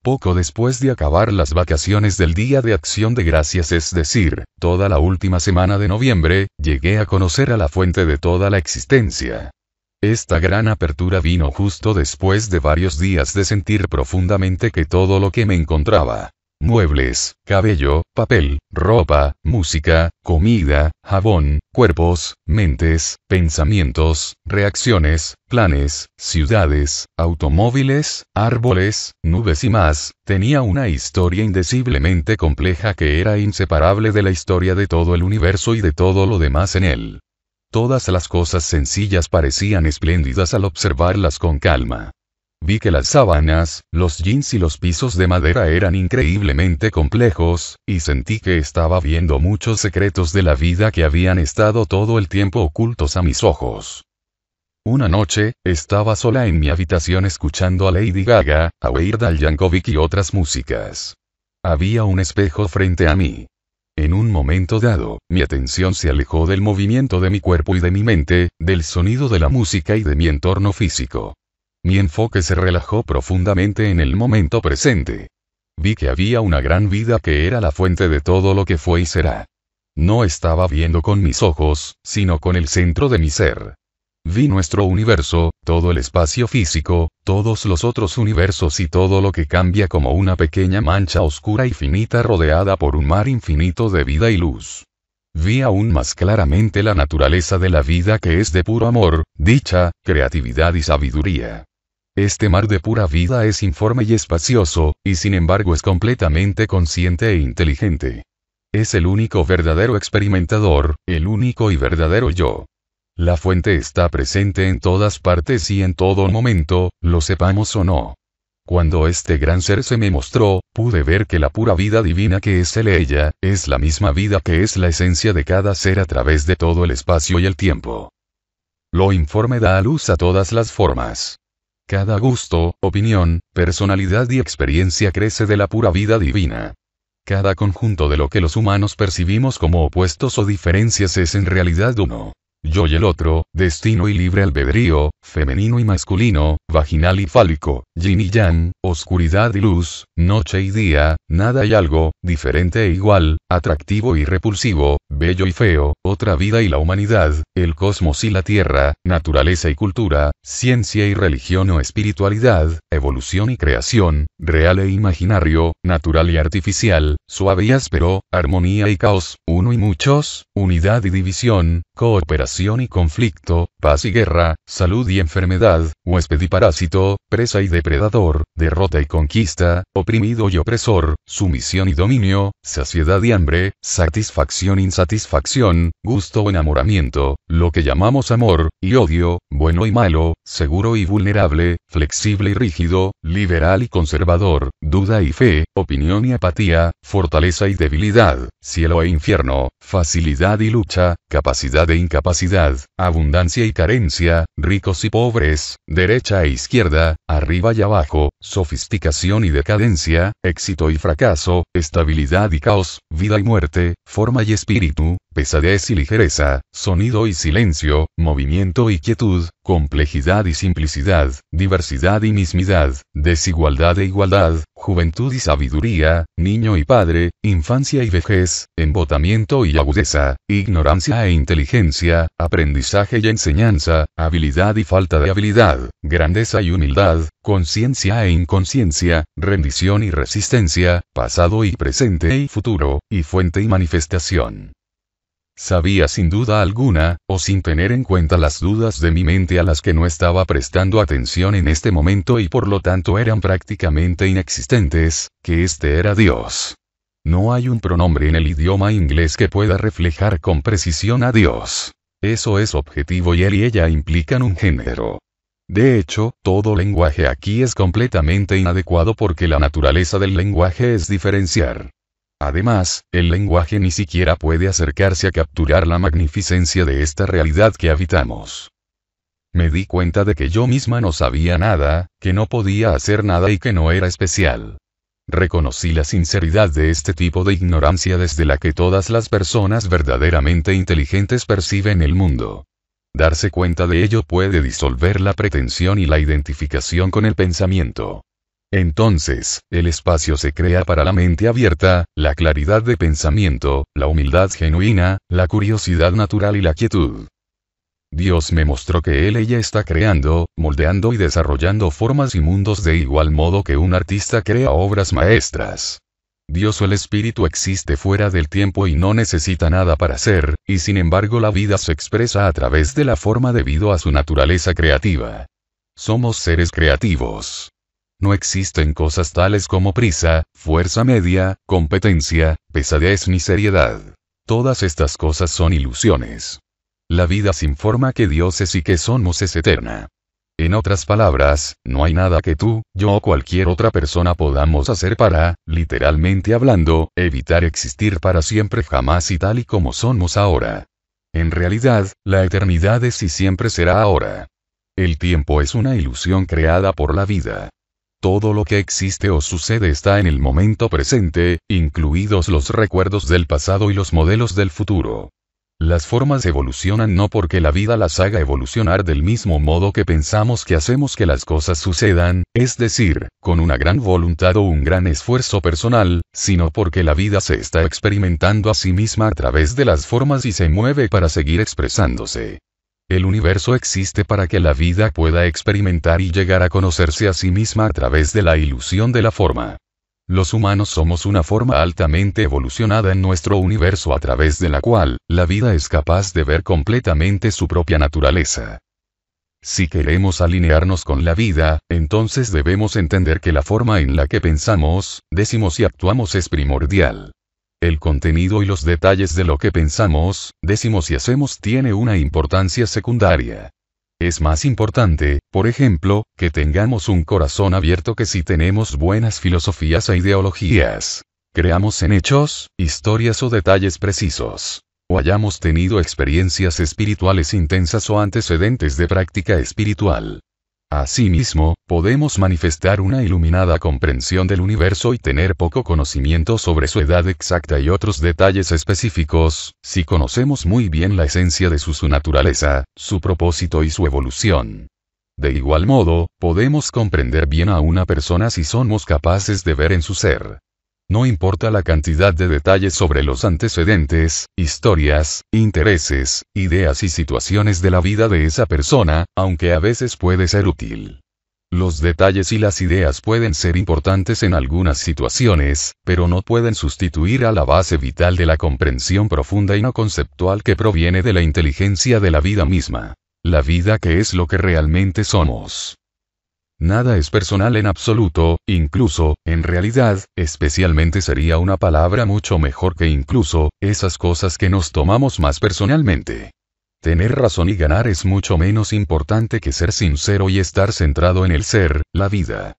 Poco después de acabar las vacaciones del Día de Acción de Gracias, es decir, toda la última semana de noviembre, llegué a conocer a la fuente de toda la existencia. Esta gran apertura vino justo después de varios días de sentir profundamente que todo lo que me encontraba, muebles, cabello, papel, ropa, música, comida, jabón, cuerpos, mentes, pensamientos, reacciones, planes, ciudades, automóviles, árboles, nubes y más, tenía una historia indeciblemente compleja que era inseparable de la historia de todo el universo y de todo lo demás en él. Todas las cosas sencillas parecían espléndidas al observarlas con calma. Vi que las sábanas, los jeans y los pisos de madera eran increíblemente complejos, y sentí que estaba viendo muchos secretos de la vida que habían estado todo el tiempo ocultos a mis ojos. Una noche, estaba sola en mi habitación escuchando a Lady Gaga, a Weird Al Yankovic y otras músicas. Había un espejo frente a mí. En un momento dado, mi atención se alejó del movimiento de mi cuerpo y de mi mente, del sonido de la música y de mi entorno físico. Mi enfoque se relajó profundamente en el momento presente. Vi que había una gran vida que era la fuente de todo lo que fue y será. No estaba viendo con mis ojos, sino con el centro de mi ser. Vi nuestro universo, todo el espacio físico, todos los otros universos y todo lo que cambia como una pequeña mancha oscura y finita rodeada por un mar infinito de vida y luz. Vi aún más claramente la naturaleza de la vida que es de puro amor, dicha, creatividad y sabiduría. Este mar de pura vida es informe y espacioso, y sin embargo es completamente consciente e inteligente. Es el único verdadero experimentador, el único y verdadero yo. La fuente está presente en todas partes y en todo momento, lo sepamos o no. Cuando este gran ser se me mostró, pude ver que la pura vida divina que es él ella, es la misma vida que es la esencia de cada ser a través de todo el espacio y el tiempo. Lo informe da a luz a todas las formas. Cada gusto, opinión, personalidad y experiencia crece de la pura vida divina. Cada conjunto de lo que los humanos percibimos como opuestos o diferencias es en realidad uno. Yo y el otro, destino y libre albedrío, femenino y masculino, vaginal y fálico, yin y yang, oscuridad y luz, noche y día, nada y algo, diferente e igual, atractivo y repulsivo, bello y feo, otra vida y la humanidad, el cosmos y la tierra, naturaleza y cultura, ciencia y religión o espiritualidad, evolución y creación, real e imaginario, natural y artificial, suave y áspero, armonía y caos, uno y muchos, unidad y división, cooperación y conflicto, paz y guerra, salud y enfermedad, huésped y parásito, presa y depredador, derrota y conquista, oprimido y opresor, sumisión y dominio, saciedad y hambre, satisfacción e insatisfacción, gusto o enamoramiento, lo que llamamos amor y odio, bueno y malo, seguro y vulnerable, flexible y rígido, liberal y conservador, duda y fe, opinión y apatía, fortaleza y debilidad, cielo e infierno, facilidad y lucha, capacidad e incapacidad, abundancia y carencia, ricos y pobres, derecha e izquierda, arriba y abajo, sofisticación y decadencia, éxito y fracaso, estabilidad y caos, vida y muerte, forma y espíritu, pesadez y ligereza, sonido y silencio, movimiento y quietud, complejidad y simplicidad, diversidad y mismidad, desigualdad e igualdad, juventud y sabiduría, niño y padre, infancia y vejez, embotamiento y agudeza, ignorancia e inteligencia, aprendizaje y enseñanza, habilidad y falta de habilidad, grandeza y humildad, conciencia e inconsciencia, rendición y resistencia, pasado y presente y futuro, y fuente y manifestación. Sabía sin duda alguna, o sin tener en cuenta las dudas de mi mente a las que no estaba prestando atención en este momento y por lo tanto eran prácticamente inexistentes, que este era Dios. No hay un pronombre en el idioma inglés que pueda reflejar con precisión a Dios. Eso es objetivo y él y ella implican un género. De hecho, todo lenguaje aquí es completamente inadecuado porque la naturaleza del lenguaje es diferenciar. Además, el lenguaje ni siquiera puede acercarse a capturar la magnificencia de esta realidad que habitamos. Me di cuenta de que yo misma no sabía nada, que no podía hacer nada y que no era especial. Reconocí la sinceridad de este tipo de ignorancia desde la que todas las personas verdaderamente inteligentes perciben el mundo. Darse cuenta de ello puede disolver la pretensión y la identificación con el pensamiento. Entonces, el espacio se crea para la mente abierta, la claridad de pensamiento, la humildad genuina, la curiosidad natural y la quietud. Dios me mostró que ella está creando, moldeando y desarrollando formas y mundos de igual modo que un artista crea obras maestras. Dios o el espíritu existe fuera del tiempo y no necesita nada para ser, y sin embargo la vida se expresa a través de la forma debido a su naturaleza creativa. Somos seres creativos. No existen cosas tales como prisa, fuerza media, competencia, pesadez ni seriedad. Todas estas cosas son ilusiones. La vida sin forma que Dios es y que somos es eterna. En otras palabras, no hay nada que tú, yo o cualquier otra persona podamos hacer para, literalmente hablando, evitar existir para siempre jamás y tal y como somos ahora. En realidad, la eternidad es y siempre será ahora. El tiempo es una ilusión creada por la vida. Todo lo que existe o sucede está en el momento presente, incluidos los recuerdos del pasado y los modelos del futuro. Las formas evolucionan no porque la vida las haga evolucionar del mismo modo que pensamos que hacemos que las cosas sucedan, es decir, con una gran voluntad o un gran esfuerzo personal, sino porque la vida se está experimentando a sí misma a través de las formas y se mueve para seguir expresándose. El universo existe para que la vida pueda experimentar y llegar a conocerse a sí misma a través de la ilusión de la forma. Los humanos somos una forma altamente evolucionada en nuestro universo a través de la cual, la vida es capaz de ver completamente su propia naturaleza. Si queremos alinearnos con la vida, entonces debemos entender que la forma en la que pensamos, decimos y actuamos es primordial. El contenido y los detalles de lo que pensamos, decimos y hacemos tiene una importancia secundaria. Es más importante, por ejemplo, que tengamos un corazón abierto que si tenemos buenas filosofías e ideologías. Creamos en hechos, historias o detalles precisos. O hayamos tenido experiencias espirituales intensas o antecedentes de práctica espiritual. Asimismo, podemos manifestar una iluminada comprensión del universo y tener poco conocimiento sobre su edad exacta y otros detalles específicos, si conocemos muy bien la esencia de su naturaleza, su propósito y su evolución. De igual modo, podemos comprender bien a una persona si somos capaces de ver en su ser. No importa la cantidad de detalles sobre los antecedentes, historias, intereses, ideas y situaciones de la vida de esa persona, aunque a veces puede ser útil. Los detalles y las ideas pueden ser importantes en algunas situaciones, pero no pueden sustituir a la base vital de la comprensión profunda y no conceptual que proviene de la inteligencia de la vida misma. La vida que es lo que realmente somos. Nada es personal en absoluto, incluso, en realidad, especialmente sería una palabra mucho mejor que incluso, esas cosas que nos tomamos más personalmente. Tener razón y ganar es mucho menos importante que ser sincero y estar centrado en el ser, la vida.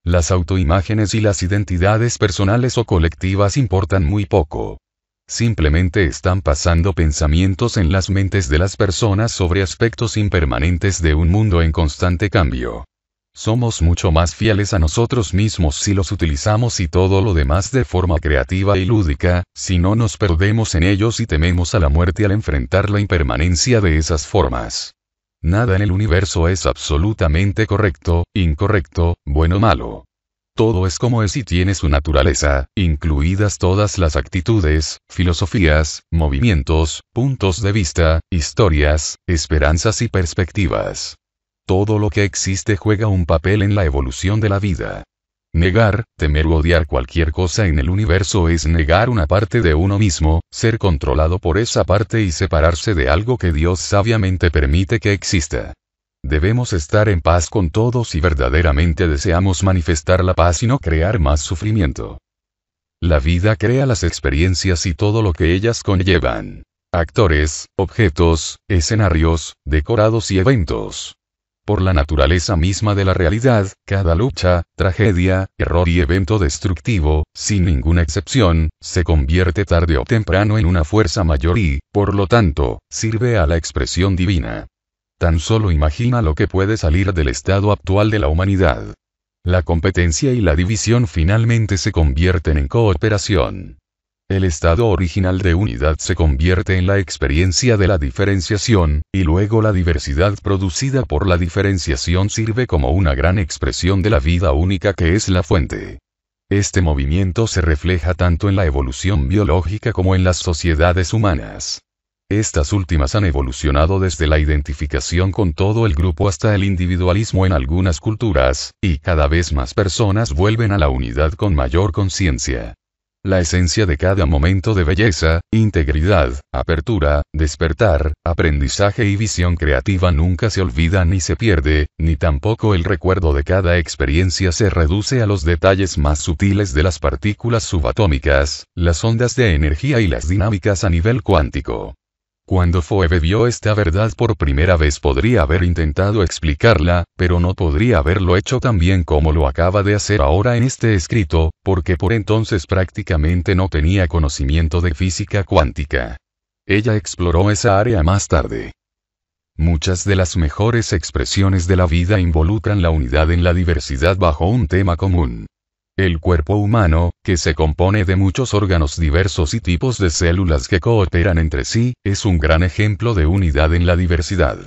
Las autoimágenes y las identidades personales o colectivas importan muy poco. Simplemente están pasando pensamientos en las mentes de las personas sobre aspectos impermanentes de un mundo en constante cambio. Somos mucho más fieles a nosotros mismos si los utilizamos y todo lo demás de forma creativa y lúdica, si no nos perdemos en ellos y tememos a la muerte al enfrentar la impermanencia de esas formas. Nada en el universo es absolutamente correcto, incorrecto, bueno o malo. Todo es como es y tiene su naturaleza, incluidas todas las actitudes, filosofías, movimientos, puntos de vista, historias, esperanzas y perspectivas. Todo lo que existe juega un papel en la evolución de la vida. Negar, temer u odiar cualquier cosa en el universo es negar una parte de uno mismo, ser controlado por esa parte y separarse de algo que Dios sabiamente permite que exista. Debemos estar en paz con todos si verdaderamente deseamos manifestar la paz y no crear más sufrimiento. La vida crea las experiencias y todo lo que ellas conllevan. Actores, objetos, escenarios, decorados y eventos. Por la naturaleza misma de la realidad, cada lucha, tragedia, error y evento destructivo, sin ninguna excepción, se convierte tarde o temprano en una fuerza mayor y, por lo tanto, sirve a la expresión divina. Tan solo imagina lo que puede salir del estado actual de la humanidad. La competencia y la división finalmente se convierten en cooperación. El estado original de unidad se convierte en la experiencia de la diferenciación, y luego la diversidad producida por la diferenciación sirve como una gran expresión de la vida única que es la fuente. Este movimiento se refleja tanto en la evolución biológica como en las sociedades humanas. Estas últimas han evolucionado desde la identificación con todo el grupo hasta el individualismo en algunas culturas, y cada vez más personas vuelven a la unidad con mayor conciencia. La esencia de cada momento de belleza, integridad, apertura, despertar, aprendizaje y visión creativa nunca se olvida ni se pierde, ni tampoco el recuerdo de cada experiencia se reduce a los detalles más sutiles de las partículas subatómicas, las ondas de energía y las dinámicas a nivel cuántico. Cuando Phoebe vio esta verdad por primera vez podría haber intentado explicarla, pero no podría haberlo hecho tan bien como lo acaba de hacer ahora en este escrito, porque por entonces prácticamente no tenía conocimiento de física cuántica. Ella exploró esa área más tarde. Muchas de las mejores expresiones de la vida involucran la unidad en la diversidad bajo un tema común. El cuerpo humano, que se compone de muchos órganos diversos y tipos de células que cooperan entre sí, es un gran ejemplo de unidad en la diversidad.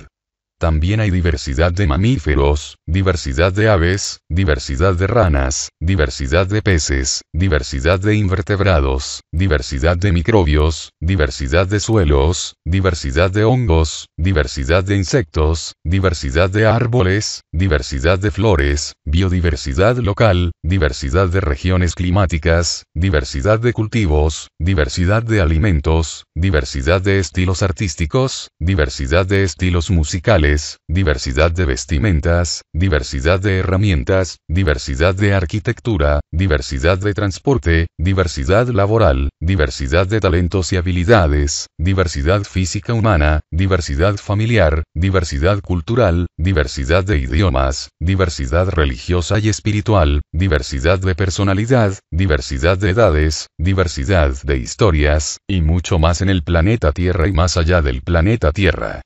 También hay diversidad de mamíferos, diversidad de aves, diversidad de ranas, diversidad de peces, diversidad de invertebrados, diversidad de microbios, diversidad de suelos, diversidad de hongos, diversidad de insectos, diversidad de árboles, diversidad de flores, biodiversidad local, diversidad de regiones climáticas, diversidad de cultivos, diversidad de alimentos, diversidad de estilos artísticos, diversidad de estilos musicales, diversidad de vestimentas, diversidad de herramientas, diversidad de arquitectura, diversidad de transporte, diversidad laboral, diversidad de talentos y habilidades, diversidad física humana, diversidad familiar, diversidad cultural, diversidad de idiomas, diversidad religiosa y espiritual, diversidad de personalidad, diversidad de edades, diversidad de historias, y mucho más en el planeta Tierra y más allá del planeta Tierra.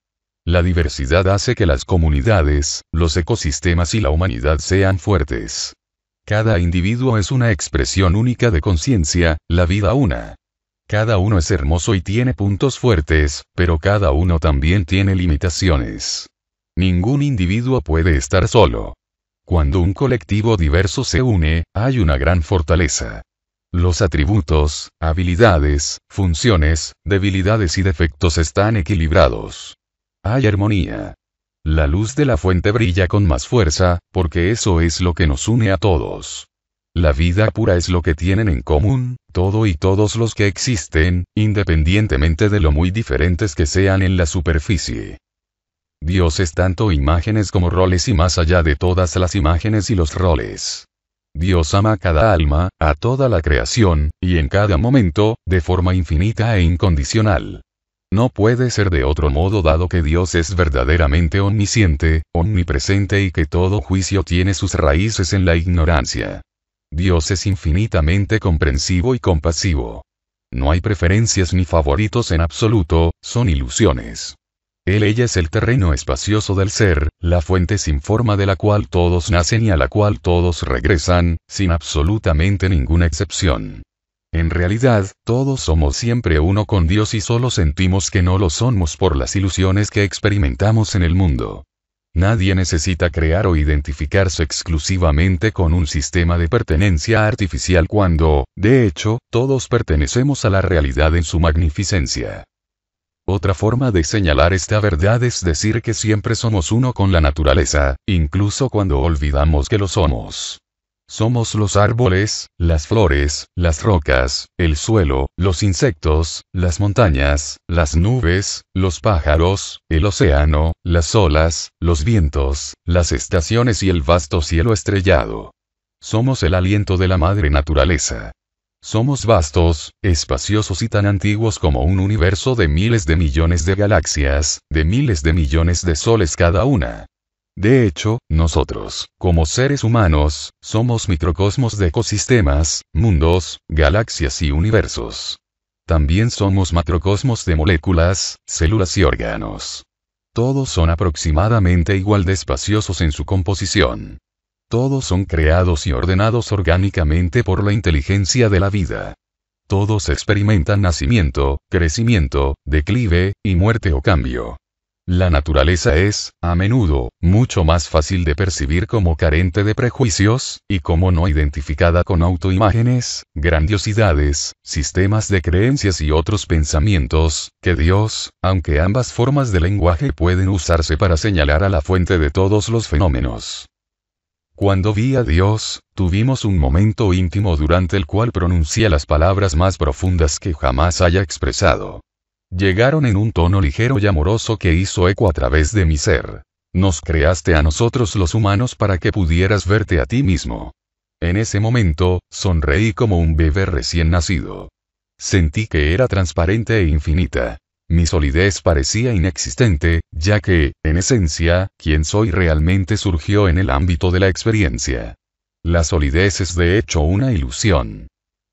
La diversidad hace que las comunidades, los ecosistemas y la humanidad sean fuertes. Cada individuo es una expresión única de conciencia, la vida una. Cada uno es hermoso y tiene puntos fuertes, pero cada uno también tiene limitaciones. Ningún individuo puede estar solo. Cuando un colectivo diverso se une, hay una gran fortaleza. Los atributos, habilidades, funciones, debilidades y defectos están equilibrados. Hay armonía. La luz de la fuente brilla con más fuerza, porque eso es lo que nos une a todos. La vida pura es lo que tienen en común, todo y todos los que existen, independientemente de lo muy diferentes que sean en la superficie. Dios es tanto imágenes como roles y más allá de todas las imágenes y los roles. Dios ama a cada alma, a toda la creación, y en cada momento, de forma infinita e incondicional. No puede ser de otro modo dado que Dios es verdaderamente omnisciente, omnipresente y que todo juicio tiene sus raíces en la ignorancia. Dios es infinitamente comprensivo y compasivo. No hay preferencias ni favoritos en absoluto, son ilusiones. Ella es el terreno espacioso del ser, la fuente sin forma de la cual todos nacen y a la cual todos regresan, sin absolutamente ninguna excepción. En realidad, todos somos siempre uno con Dios y solo sentimos que no lo somos por las ilusiones que experimentamos en el mundo. Nadie necesita crear o identificarse exclusivamente con un sistema de pertenencia artificial cuando, de hecho, todos pertenecemos a la realidad en su magnificencia. Otra forma de señalar esta verdad es decir que siempre somos uno con la naturaleza, incluso cuando olvidamos que lo somos. Somos los árboles, las flores, las rocas, el suelo, los insectos, las montañas, las nubes, los pájaros, el océano, las olas, los vientos, las estaciones y el vasto cielo estrellado. Somos el aliento de la madre naturaleza. Somos vastos, espaciosos y tan antiguos como un universo de miles de millones de galaxias, de miles de millones de soles cada una. De hecho, nosotros, como seres humanos, somos microcosmos de ecosistemas, mundos, galaxias y universos. También somos macrocosmos de moléculas, células y órganos. Todos son aproximadamente igual de espaciosos en su composición. Todos son creados y ordenados orgánicamente por la inteligencia de la vida. Todos experimentan nacimiento, crecimiento, declive, y muerte o cambio. La naturaleza es, a menudo, mucho más fácil de percibir como carente de prejuicios, y como no identificada con autoimágenes, grandiosidades, sistemas de creencias y otros pensamientos, que Dios, aunque ambas formas de lenguaje pueden usarse para señalar a la fuente de todos los fenómenos. Cuando vi a Dios, tuvimos un momento íntimo durante el cual pronuncié las palabras más profundas que jamás haya expresado. Llegaron en un tono ligero y amoroso que hizo eco a través de mi ser. Nos creaste a nosotros los humanos para que pudieras verte a ti mismo. En ese momento, sonreí como un bebé recién nacido. Sentí que era transparente e infinita. Mi solidez parecía inexistente, ya que, en esencia, quien soy realmente surgió en el ámbito de la experiencia. La solidez es de hecho una ilusión.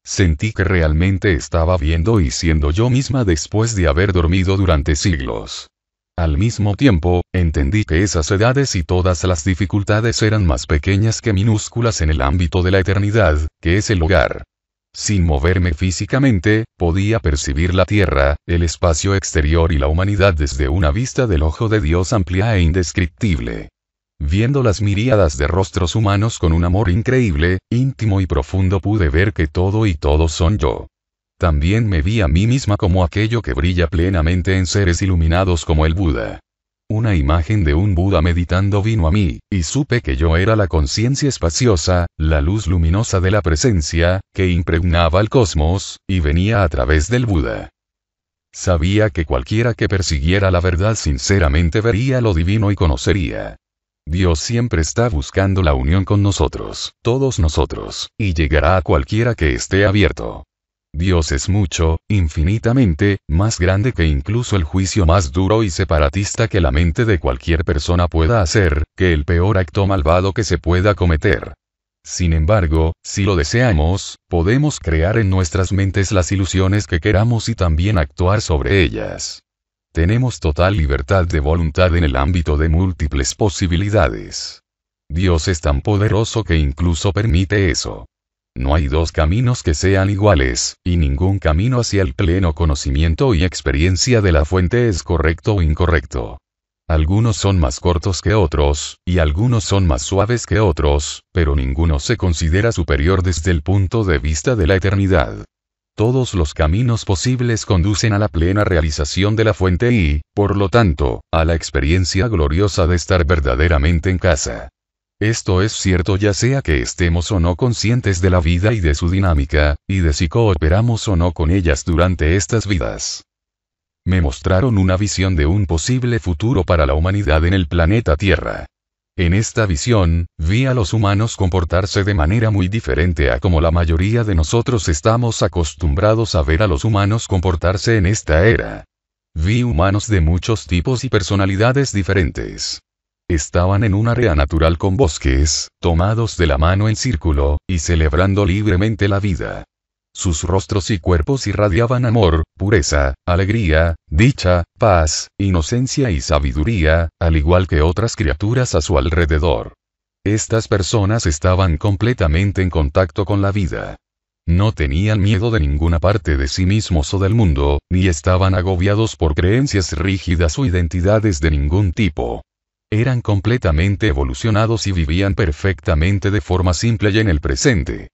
Sentí que realmente estaba viendo y siendo yo misma después de haber dormido durante siglos. Al mismo tiempo, entendí que esas edades y todas las dificultades eran más pequeñas que minúsculas en el ámbito de la eternidad, que es el hogar. Sin moverme físicamente, podía percibir la tierra, el espacio exterior y la humanidad desde una vista del ojo de Dios amplia e indescriptible. Viendo las miríadas de rostros humanos con un amor increíble, íntimo y profundo pude ver que todo y todos son yo. También me vi a mí misma como aquello que brilla plenamente en seres iluminados como el Buda. Una imagen de un Buda meditando vino a mí, y supe que yo era la conciencia espaciosa, la luz luminosa de la presencia, que impregnaba el cosmos, y venía a través del Buda. Sabía que cualquiera que persiguiera la verdad sinceramente vería lo divino y conocería. Dios siempre está buscando la unión con nosotros, todos nosotros, y llegará a cualquiera que esté abierto. Dios es mucho, infinitamente, más grande que incluso el juicio más duro y separatista que la mente de cualquier persona pueda hacer, que el peor acto malvado que se pueda cometer. Sin embargo, si lo deseamos, podemos crear en nuestras mentes las ilusiones que queramos y también actuar sobre ellas. Tenemos total libertad de voluntad en el ámbito de múltiples posibilidades. Dios es tan poderoso que incluso permite eso. No hay dos caminos que sean iguales, y ningún camino hacia el pleno conocimiento y experiencia de la fuente es correcto o incorrecto. Algunos son más cortos que otros, y algunos son más suaves que otros, pero ninguno se considera superior desde el punto de vista de la eternidad. Todos los caminos posibles conducen a la plena realización de la fuente y, por lo tanto, a la experiencia gloriosa de estar verdaderamente en casa. Esto es cierto ya sea que estemos o no conscientes de la vida y de su dinámica, y de si cooperamos o no con ellas durante estas vidas. Me mostraron una visión de un posible futuro para la humanidad en el planeta Tierra. En esta visión, vi a los humanos comportarse de manera muy diferente a como la mayoría de nosotros estamos acostumbrados a ver a los humanos comportarse en esta era. Vi humanos de muchos tipos y personalidades diferentes. Estaban en un área natural con bosques, tomados de la mano en círculo, y celebrando libremente la vida. Sus rostros y cuerpos irradiaban amor, pureza, alegría, dicha, paz, inocencia y sabiduría, al igual que otras criaturas a su alrededor. Estas personas estaban completamente en contacto con la vida. No tenían miedo de ninguna parte de sí mismos o del mundo, ni estaban agobiados por creencias rígidas o identidades de ningún tipo. Eran completamente evolucionados y vivían perfectamente de forma simple y en el presente.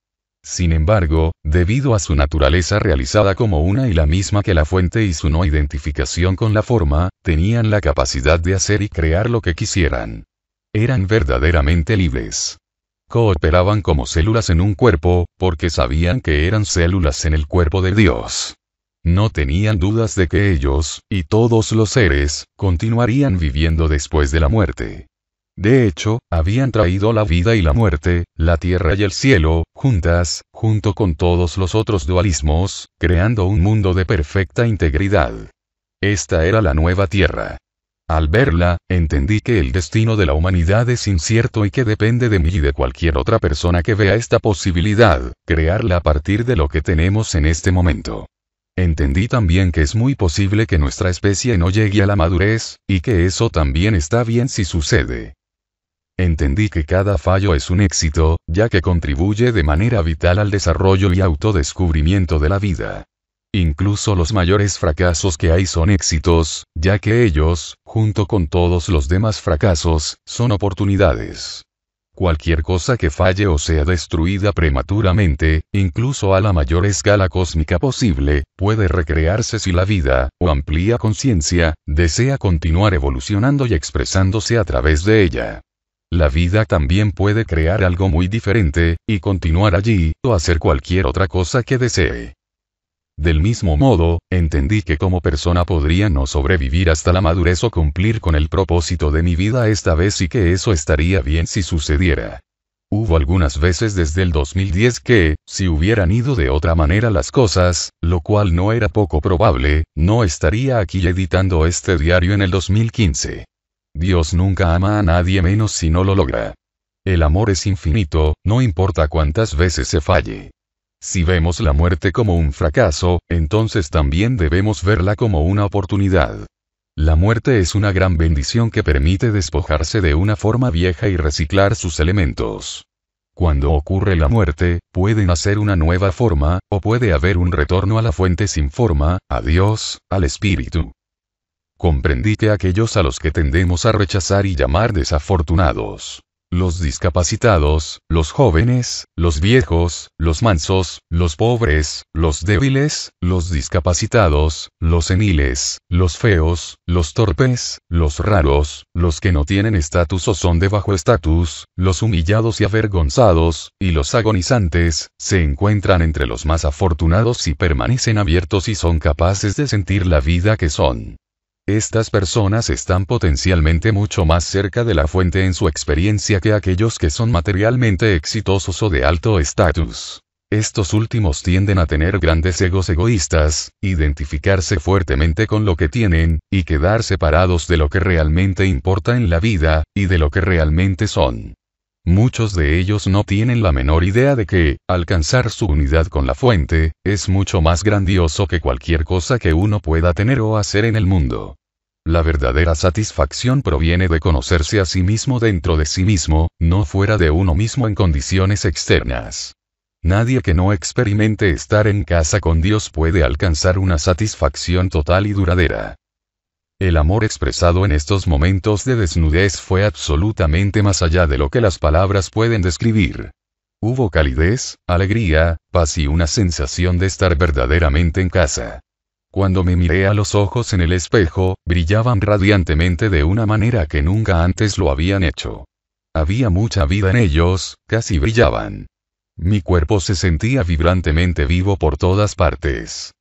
Sin embargo, debido a su naturaleza realizada como una y la misma que la fuente y su no identificación con la forma, tenían la capacidad de hacer y crear lo que quisieran. Eran verdaderamente libres. Cooperaban como células en un cuerpo, porque sabían que eran células en el cuerpo de Dios. No tenían dudas de que ellos, y todos los seres, continuarían viviendo después de la muerte. De hecho, habían traído la vida y la muerte, la tierra y el cielo, juntas, junto con todos los otros dualismos, creando un mundo de perfecta integridad. Esta era la nueva tierra. Al verla, entendí que el destino de la humanidad es incierto y que depende de mí y de cualquier otra persona que vea esta posibilidad, crearla a partir de lo que tenemos en este momento. Entendí también que es muy posible que nuestra especie no llegue a la madurez, y que eso también está bien si sucede. Entendí que cada fallo es un éxito, ya que contribuye de manera vital al desarrollo y autodescubrimiento de la vida. Incluso los mayores fracasos que hay son éxitos, ya que ellos, junto con todos los demás fracasos, son oportunidades. Cualquier cosa que falle o sea destruida prematuramente, incluso a la mayor escala cósmica posible, puede recrearse si la vida, o amplia conciencia, desea continuar evolucionando y expresándose a través de ella. La vida también puede crear algo muy diferente, y continuar allí, o hacer cualquier otra cosa que desee. Del mismo modo, entendí que como persona podría no sobrevivir hasta la madurez o cumplir con el propósito de mi vida esta vez y que eso estaría bien si sucediera. Hubo algunas veces desde el 2010 que, si hubieran ido de otra manera las cosas, lo cual no era poco probable, no estaría aquí editando este diario en el 2015. Dios nunca ama a nadie menos si no lo logra. El amor es infinito, no importa cuántas veces se falle. Si vemos la muerte como un fracaso, entonces también debemos verla como una oportunidad. La muerte es una gran bendición que permite despojarse de una forma vieja y reciclar sus elementos. Cuando ocurre la muerte, puede nacer una nueva forma, o puede haber un retorno a la fuente sin forma, a Dios, al espíritu. Comprendí que aquellos a los que tendemos a rechazar y llamar desafortunados, los discapacitados, los jóvenes, los viejos, los mansos, los pobres, los débiles, los discapacitados, los seniles, los feos, los torpes, los raros, los que no tienen estatus o son de bajo estatus, los humillados y avergonzados, y los agonizantes, se encuentran entre los más afortunados y permanecen abiertos y son capaces de sentir la vida que son. Estas personas están potencialmente mucho más cerca de la fuente en su experiencia que aquellos que son materialmente exitosos o de alto estatus. Estos últimos tienden a tener grandes egos egoístas, identificarse fuertemente con lo que tienen, y quedar separados de lo que realmente importa en la vida, y de lo que realmente son. Muchos de ellos no tienen la menor idea de que, alcanzar su unidad con la fuente, es mucho más grandioso que cualquier cosa que uno pueda tener o hacer en el mundo. La verdadera satisfacción proviene de conocerse a sí mismo dentro de sí mismo, no fuera de uno mismo en condiciones externas. Nadie que no experimente estar en casa con Dios puede alcanzar una satisfacción total y duradera. El amor expresado en estos momentos de desnudez fue absolutamente más allá de lo que las palabras pueden describir. Hubo calidez, alegría, paz y una sensación de estar verdaderamente en casa. Cuando me miré a los ojos en el espejo, brillaban radiantemente de una manera que nunca antes lo habían hecho. Había mucha vida en ellos, casi brillaban. Mi cuerpo se sentía vibrantemente vivo por todas partes.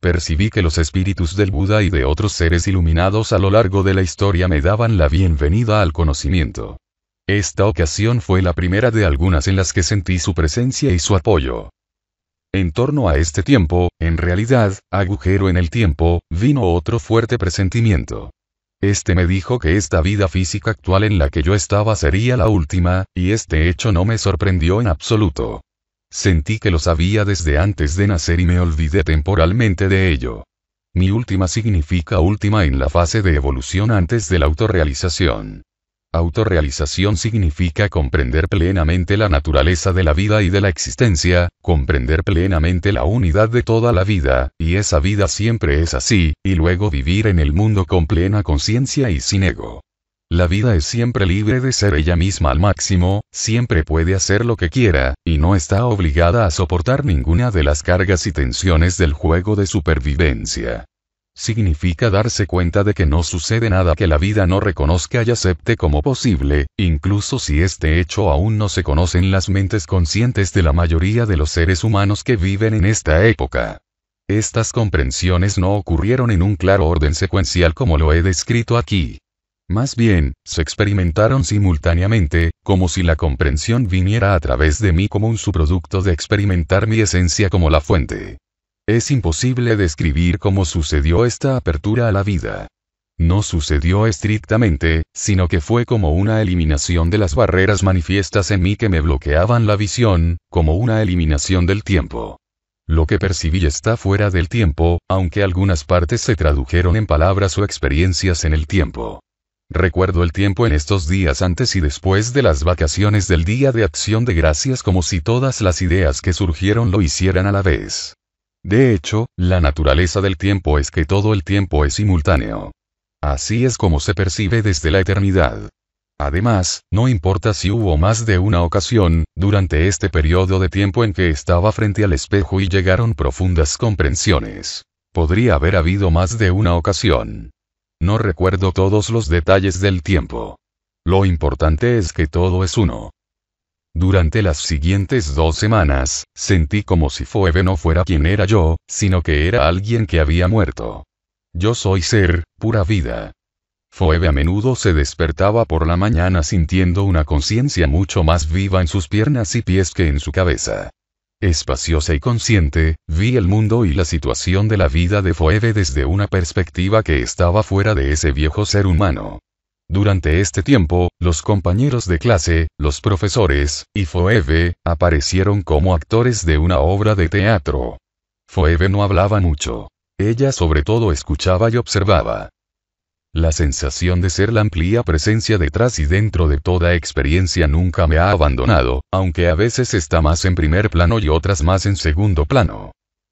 Percibí que los espíritus del Buda y de otros seres iluminados a lo largo de la historia me daban la bienvenida al conocimiento. Esta ocasión fue la primera de algunas en las que sentí su presencia y su apoyo. En torno a este tiempo, en realidad, agujero en el tiempo, vino otro fuerte presentimiento. Este me dijo que esta vida física actual en la que yo estaba sería la última, y este hecho no me sorprendió en absoluto. Sentí que lo sabía desde antes de nacer y me olvidé temporalmente de ello. Mi última significa última en la fase de evolución antes de la autorrealización. Autorrealización significa comprender plenamente la naturaleza de la vida y de la existencia, comprender plenamente la unidad de toda la vida, y esa vida siempre es así, y luego vivir en el mundo con plena conciencia y sin ego. La vida es siempre libre de ser ella misma al máximo, siempre puede hacer lo que quiera, y no está obligada a soportar ninguna de las cargas y tensiones del juego de supervivencia. Significa darse cuenta de que no sucede nada que la vida no reconozca y acepte como posible, incluso si este hecho aún no se conoce en las mentes conscientes de la mayoría de los seres humanos que viven en esta época. Estas comprensiones no ocurrieron en un claro orden secuencial como lo he descrito aquí. Más bien, se experimentaron simultáneamente, como si la comprensión viniera a través de mí como un subproducto de experimentar mi esencia como la fuente. Es imposible describir cómo sucedió esta apertura a la vida. No sucedió estrictamente, sino que fue como una eliminación de las barreras manifiestas en mí que me bloqueaban la visión, como una eliminación del tiempo. Lo que percibí está fuera del tiempo, aunque algunas partes se tradujeron en palabras o experiencias en el tiempo. Recuerdo el tiempo en estos días antes y después de las vacaciones del Día de Acción de Gracias como si todas las ideas que surgieron lo hicieran a la vez. De hecho, la naturaleza del tiempo es que todo el tiempo es simultáneo. Así es como se percibe desde la eternidad. Además, no importa si hubo más de una ocasión, durante este periodo de tiempo en que estaba frente al espejo y llegaron profundas comprensiones. Podría haber habido más de una ocasión. No recuerdo todos los detalles del tiempo. Lo importante es que todo es uno. Durante las siguientes 2 semanas, sentí como si Phoebe no fuera quien era yo, sino que era alguien que había muerto. Yo soy ser, pura vida. Phoebe a menudo se despertaba por la mañana sintiendo una conciencia mucho más viva en sus piernas y pies que en su cabeza. Espaciosa y consciente, vi el mundo y la situación de la vida de Phoebe desde una perspectiva que estaba fuera de ese viejo ser humano. Durante este tiempo, los compañeros de clase, los profesores, y Phoebe, aparecieron como actores de una obra de teatro. Phoebe no hablaba mucho. Ella sobre todo escuchaba y observaba. La sensación de ser la amplia presencia detrás y dentro de toda experiencia nunca me ha abandonado, aunque a veces está más en primer plano y otras más en segundo plano.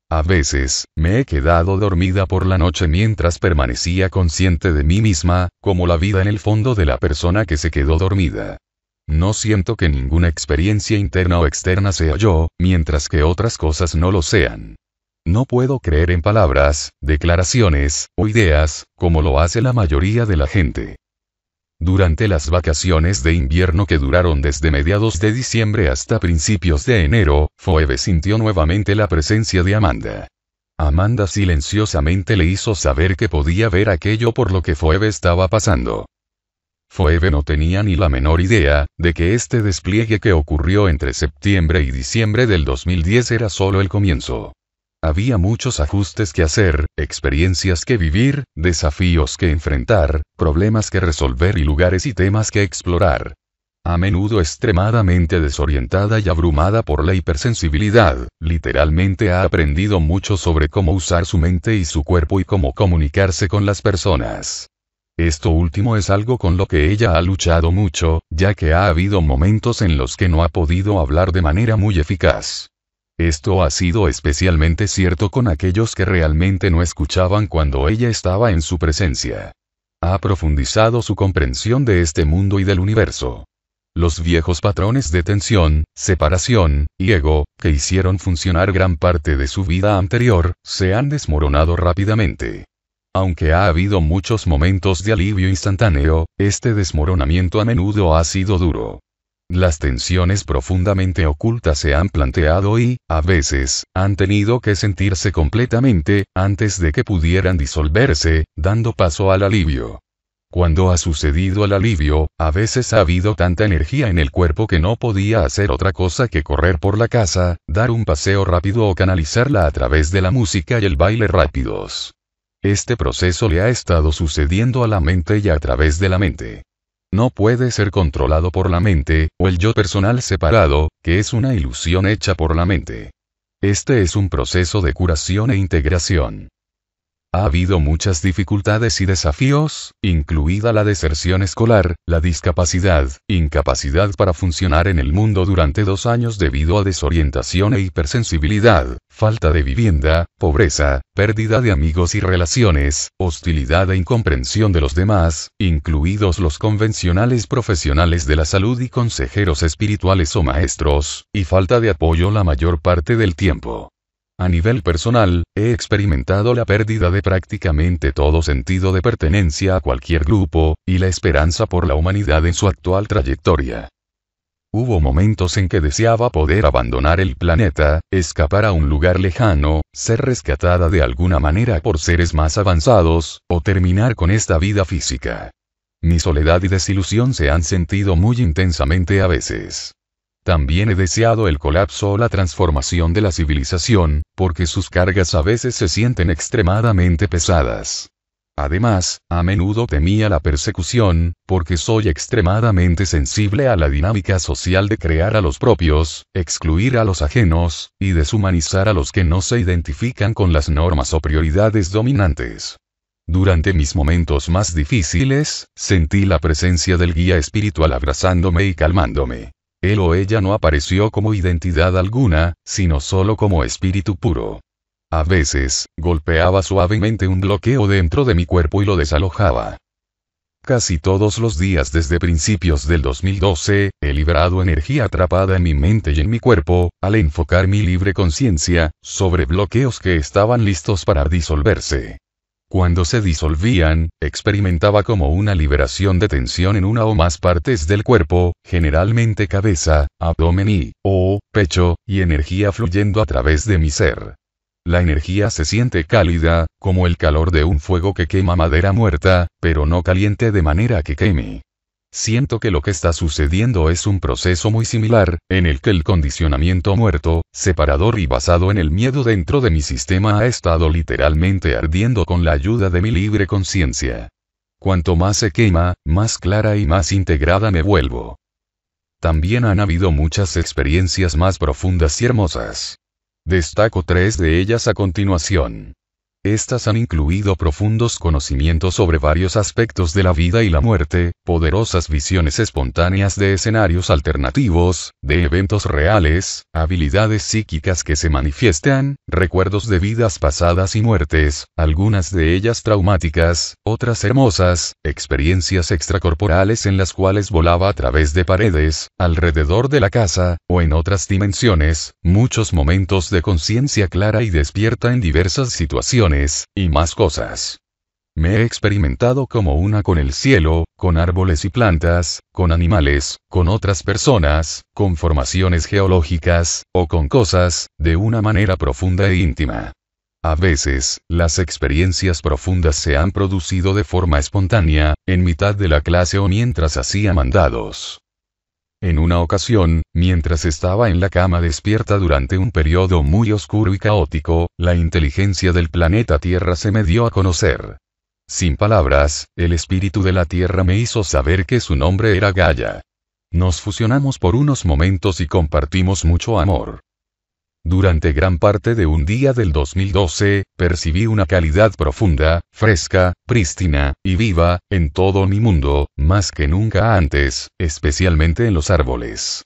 A veces, me he quedado dormida por la noche mientras permanecía consciente de mí misma, como la vida en el fondo de la persona que se quedó dormida. No siento que ninguna experiencia interna o externa sea yo, mientras que otras cosas no lo sean. No puedo creer en palabras, declaraciones, o ideas, como lo hace la mayoría de la gente. Durante las vacaciones de invierno que duraron desde mediados de diciembre hasta principios de enero, Phoebe sintió nuevamente la presencia de Amanda. Amanda silenciosamente le hizo saber que podía ver aquello por lo que Phoebe estaba pasando. Phoebe no tenía ni la menor idea de que este despliegue que ocurrió entre septiembre y diciembre del 2010 era solo el comienzo. Había muchos ajustes que hacer, experiencias que vivir, desafíos que enfrentar, problemas que resolver y lugares y temas que explorar. A menudo extremadamente desorientada y abrumada por la hipersensibilidad, literalmente ha aprendido mucho sobre cómo usar su mente y su cuerpo y cómo comunicarse con las personas. Esto último es algo con lo que ella ha luchado mucho, ya que ha habido momentos en los que no ha podido hablar de manera muy eficaz. Esto ha sido especialmente cierto con aquellos que realmente no escuchaban cuando ella estaba en su presencia. Ha profundizado su comprensión de este mundo y del universo. Los viejos patrones de tensión, separación, y ego, que hicieron funcionar gran parte de su vida anterior, se han desmoronado rápidamente. Aunque ha habido muchos momentos de alivio instantáneo, este desmoronamiento a menudo ha sido duro. Las tensiones profundamente ocultas se han planteado y, a veces, han tenido que sentirse completamente, antes de que pudieran disolverse, dando paso al alivio. Cuando ha sucedido el alivio, a veces ha habido tanta energía en el cuerpo que no podía hacer otra cosa que correr por la casa, dar un paseo rápido o canalizarla a través de la música y el baile rápidos. Este proceso le ha estado sucediendo a la mente y a través de la mente. No puede ser controlado por la mente, o el yo personal separado, que es una ilusión hecha por la mente. Este es un proceso de curación e integración. Ha habido muchas dificultades y desafíos, incluida la deserción escolar, la discapacidad, incapacidad para funcionar en el mundo durante 2 años debido a desorientación e hipersensibilidad, falta de vivienda, pobreza, pérdida de amigos y relaciones, hostilidad e incomprensión de los demás, incluidos los convencionales profesionales de la salud y consejeros espirituales o maestros, y falta de apoyo la mayor parte del tiempo. A nivel personal, he experimentado la pérdida de prácticamente todo sentido de pertenencia a cualquier grupo, y la esperanza por la humanidad en su actual trayectoria. Hubo momentos en que deseaba poder abandonar el planeta, escapar a un lugar lejano, ser rescatada de alguna manera por seres más avanzados, o terminar con esta vida física. Mi soledad y desilusión se han sentido muy intensamente a veces. También he deseado el colapso o la transformación de la civilización, porque sus cargas a veces se sienten extremadamente pesadas. Además, a menudo temía la persecución, porque soy extremadamente sensible a la dinámica social de crear a los propios, excluir a los ajenos, y deshumanizar a los que no se identifican con las normas o prioridades dominantes. Durante mis momentos más difíciles, sentí la presencia del guía espiritual abrazándome y calmándome. Él o ella no apareció como identidad alguna, sino solo como espíritu puro. A veces, golpeaba suavemente un bloqueo dentro de mi cuerpo y lo desalojaba. Casi todos los días desde principios del 2012, he liberado energía atrapada en mi mente y en mi cuerpo, al enfocar mi libre conciencia, sobre bloqueos que estaban listos para disolverse. Cuando se disolvían, experimentaba como una liberación de tensión en una o más partes del cuerpo, generalmente cabeza, abdomen o pecho, y energía fluyendo a través de mi ser. La energía se siente cálida, como el calor de un fuego que quema madera muerta, pero no caliente de manera que queme. Siento que lo que está sucediendo es un proceso muy similar, en el que el condicionamiento muerto, separador y basado en el miedo dentro de mi sistema ha estado literalmente ardiendo con la ayuda de mi libre conciencia. Cuanto más se quema, más clara y más integrada me vuelvo. También han habido muchas experiencias más profundas y hermosas. Destaco 3 de ellas a continuación. Estas han incluido profundos conocimientos sobre varios aspectos de la vida y la muerte, poderosas visiones espontáneas de escenarios alternativos, de eventos reales, habilidades psíquicas que se manifiestan, recuerdos de vidas pasadas y muertes, algunas de ellas traumáticas, otras hermosas, experiencias extracorporales en las cuales volaba a través de paredes, alrededor de la casa, o en otras dimensiones, muchos momentos de conciencia clara y despierta en diversas situaciones, y más cosas. Me he experimentado como una con el cielo, con árboles y plantas, con animales, con otras personas, con formaciones geológicas, o con cosas, de una manera profunda e íntima. A veces, las experiencias profundas se han producido de forma espontánea, en mitad de la clase o mientras hacía mandados. En una ocasión, mientras estaba en la cama despierta durante un periodo muy oscuro y caótico, la inteligencia del planeta Tierra se me dio a conocer. Sin palabras, el espíritu de la Tierra me hizo saber que su nombre era Gaia. Nos fusionamos por unos momentos y compartimos mucho amor. Durante gran parte de un día del 2012, percibí una calidad profunda, fresca, prístina, y viva, en todo mi mundo, más que nunca antes, especialmente en los árboles.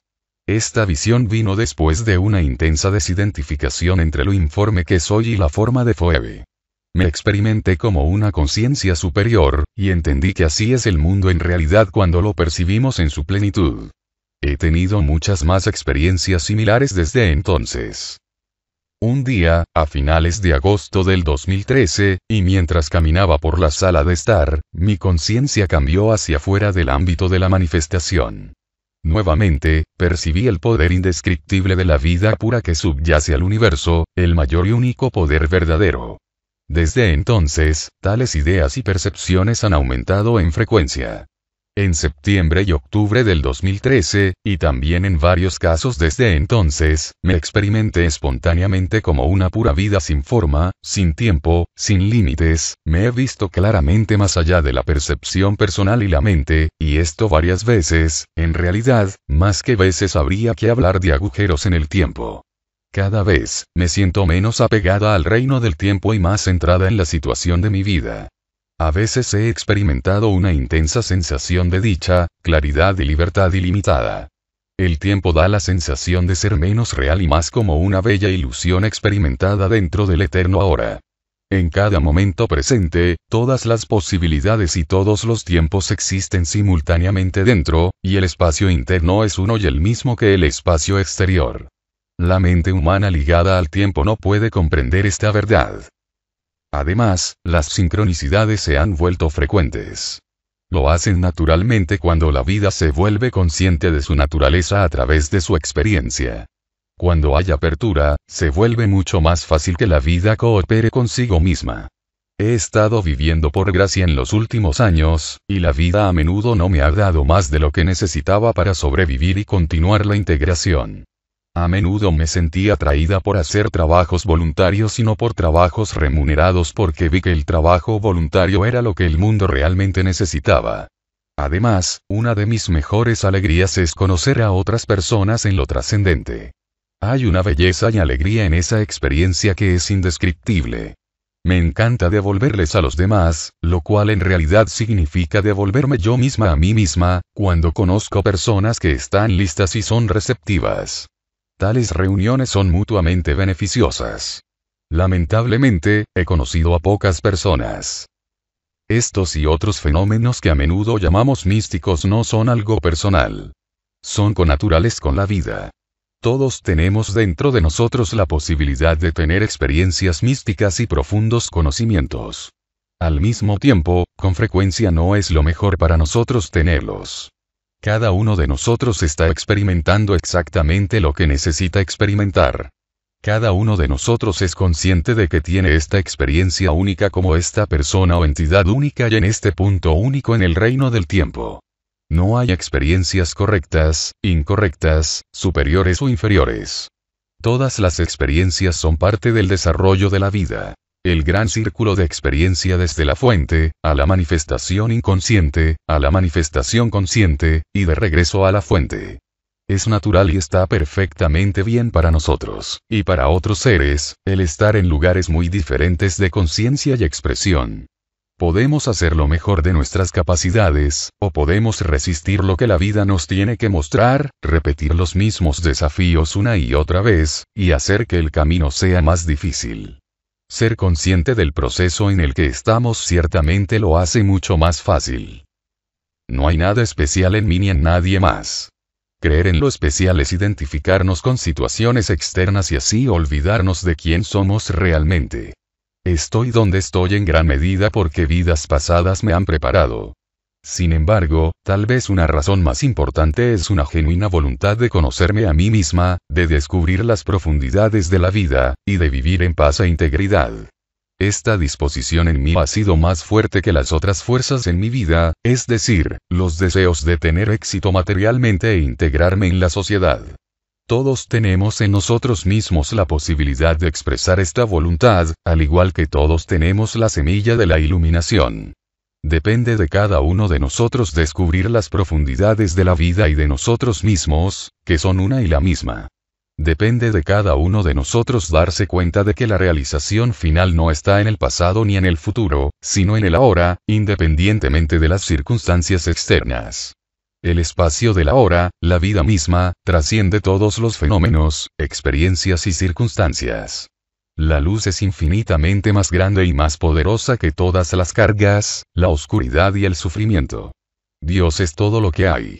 Esta visión vino después de una intensa desidentificación entre lo informe que soy y la forma de Phoebe. Me experimenté como una conciencia superior, y entendí que así es el mundo en realidad cuando lo percibimos en su plenitud. He tenido muchas más experiencias similares desde entonces. Un día, a finales de agosto del 2013, y mientras caminaba por la sala de estar, mi conciencia cambió hacia fuera del ámbito de la manifestación. Nuevamente, percibí el poder indescriptible de la vida pura que subyace al universo, el mayor y único poder verdadero. Desde entonces, tales ideas y percepciones han aumentado en frecuencia. En septiembre y octubre del 2013, y también en varios casos desde entonces, me experimenté espontáneamente como una pura vida sin forma, sin tiempo, sin límites, me he visto claramente más allá de la percepción personal y la mente, y esto varias veces, en realidad, más que veces habría que hablar de agujeros en el tiempo. Cada vez, me siento menos apegada al reino del tiempo y más centrada en la situación de mi vida. A veces he experimentado una intensa sensación de dicha, claridad y libertad ilimitada. El tiempo da la sensación de ser menos real y más como una bella ilusión experimentada dentro del eterno ahora. En cada momento presente, todas las posibilidades y todos los tiempos existen simultáneamente dentro, y el espacio interno es uno y el mismo que el espacio exterior. La mente humana ligada al tiempo no puede comprender esta verdad. Además, las sincronicidades se han vuelto frecuentes. Lo hacen naturalmente cuando la vida se vuelve consciente de su naturaleza a través de su experiencia. Cuando hay apertura, se vuelve mucho más fácil que la vida coopere consigo misma. He estado viviendo por gracia en los últimos años, y la vida a menudo no me ha dado más de lo que necesitaba para sobrevivir y continuar la integración. A menudo me sentí atraída por hacer trabajos voluntarios y no por trabajos remunerados porque vi que el trabajo voluntario era lo que el mundo realmente necesitaba. Además, una de mis mejores alegrías es conocer a otras personas en lo trascendente. Hay una belleza y alegría en esa experiencia que es indescriptible. Me encanta devolverles a los demás, lo cual en realidad significa devolverme yo misma a mí misma, cuando conozco personas que están listas y son receptivas. Tales reuniones son mutuamente beneficiosas. Lamentablemente, he conocido a pocas personas. Estos y otros fenómenos que a menudo llamamos místicos no son algo personal. Son connaturales con la vida. Todos tenemos dentro de nosotros la posibilidad de tener experiencias místicas y profundos conocimientos. Al mismo tiempo, con frecuencia no es lo mejor para nosotros tenerlos. Cada uno de nosotros está experimentando exactamente lo que necesita experimentar. Cada uno de nosotros es consciente de que tiene esta experiencia única como esta persona o entidad única y en este punto único en el reino del tiempo. No hay experiencias correctas, incorrectas, superiores o inferiores. Todas las experiencias son parte del desarrollo de la vida. El gran círculo de experiencia desde la fuente, a la manifestación inconsciente, a la manifestación consciente, y de regreso a la fuente. Es natural y está perfectamente bien para nosotros, y para otros seres, el estar en lugares muy diferentes de conciencia y expresión. Podemos hacer lo mejor de nuestras capacidades, o podemos resistir lo que la vida nos tiene que mostrar, repetir los mismos desafíos una y otra vez, y hacer que el camino sea más difícil. Ser consciente del proceso en el que estamos ciertamente lo hace mucho más fácil. No hay nada especial en mí ni en nadie más. Creer en lo especial es identificarnos con situaciones externas y así olvidarnos de quién somos realmente. Estoy donde estoy en gran medida porque vidas pasadas me han preparado. Sin embargo, tal vez una razón más importante es una genuina voluntad de conocerme a mí misma, de descubrir las profundidades de la vida, y de vivir en paz e integridad. Esta disposición en mí ha sido más fuerte que las otras fuerzas en mi vida, es decir, los deseos de tener éxito materialmente e integrarme en la sociedad. Todos tenemos en nosotros mismos la posibilidad de expresar esta voluntad, al igual que todos tenemos la semilla de la iluminación. Depende de cada uno de nosotros descubrir las profundidades de la vida y de nosotros mismos, que son una y la misma. Depende de cada uno de nosotros darse cuenta de que la realización final no está en el pasado ni en el futuro, sino en el ahora, independientemente de las circunstancias externas. El espacio del ahora, la vida misma, trasciende todos los fenómenos, experiencias y circunstancias. La luz es infinitamente más grande y más poderosa que todas las cargas, la oscuridad y el sufrimiento. Dios es todo lo que hay.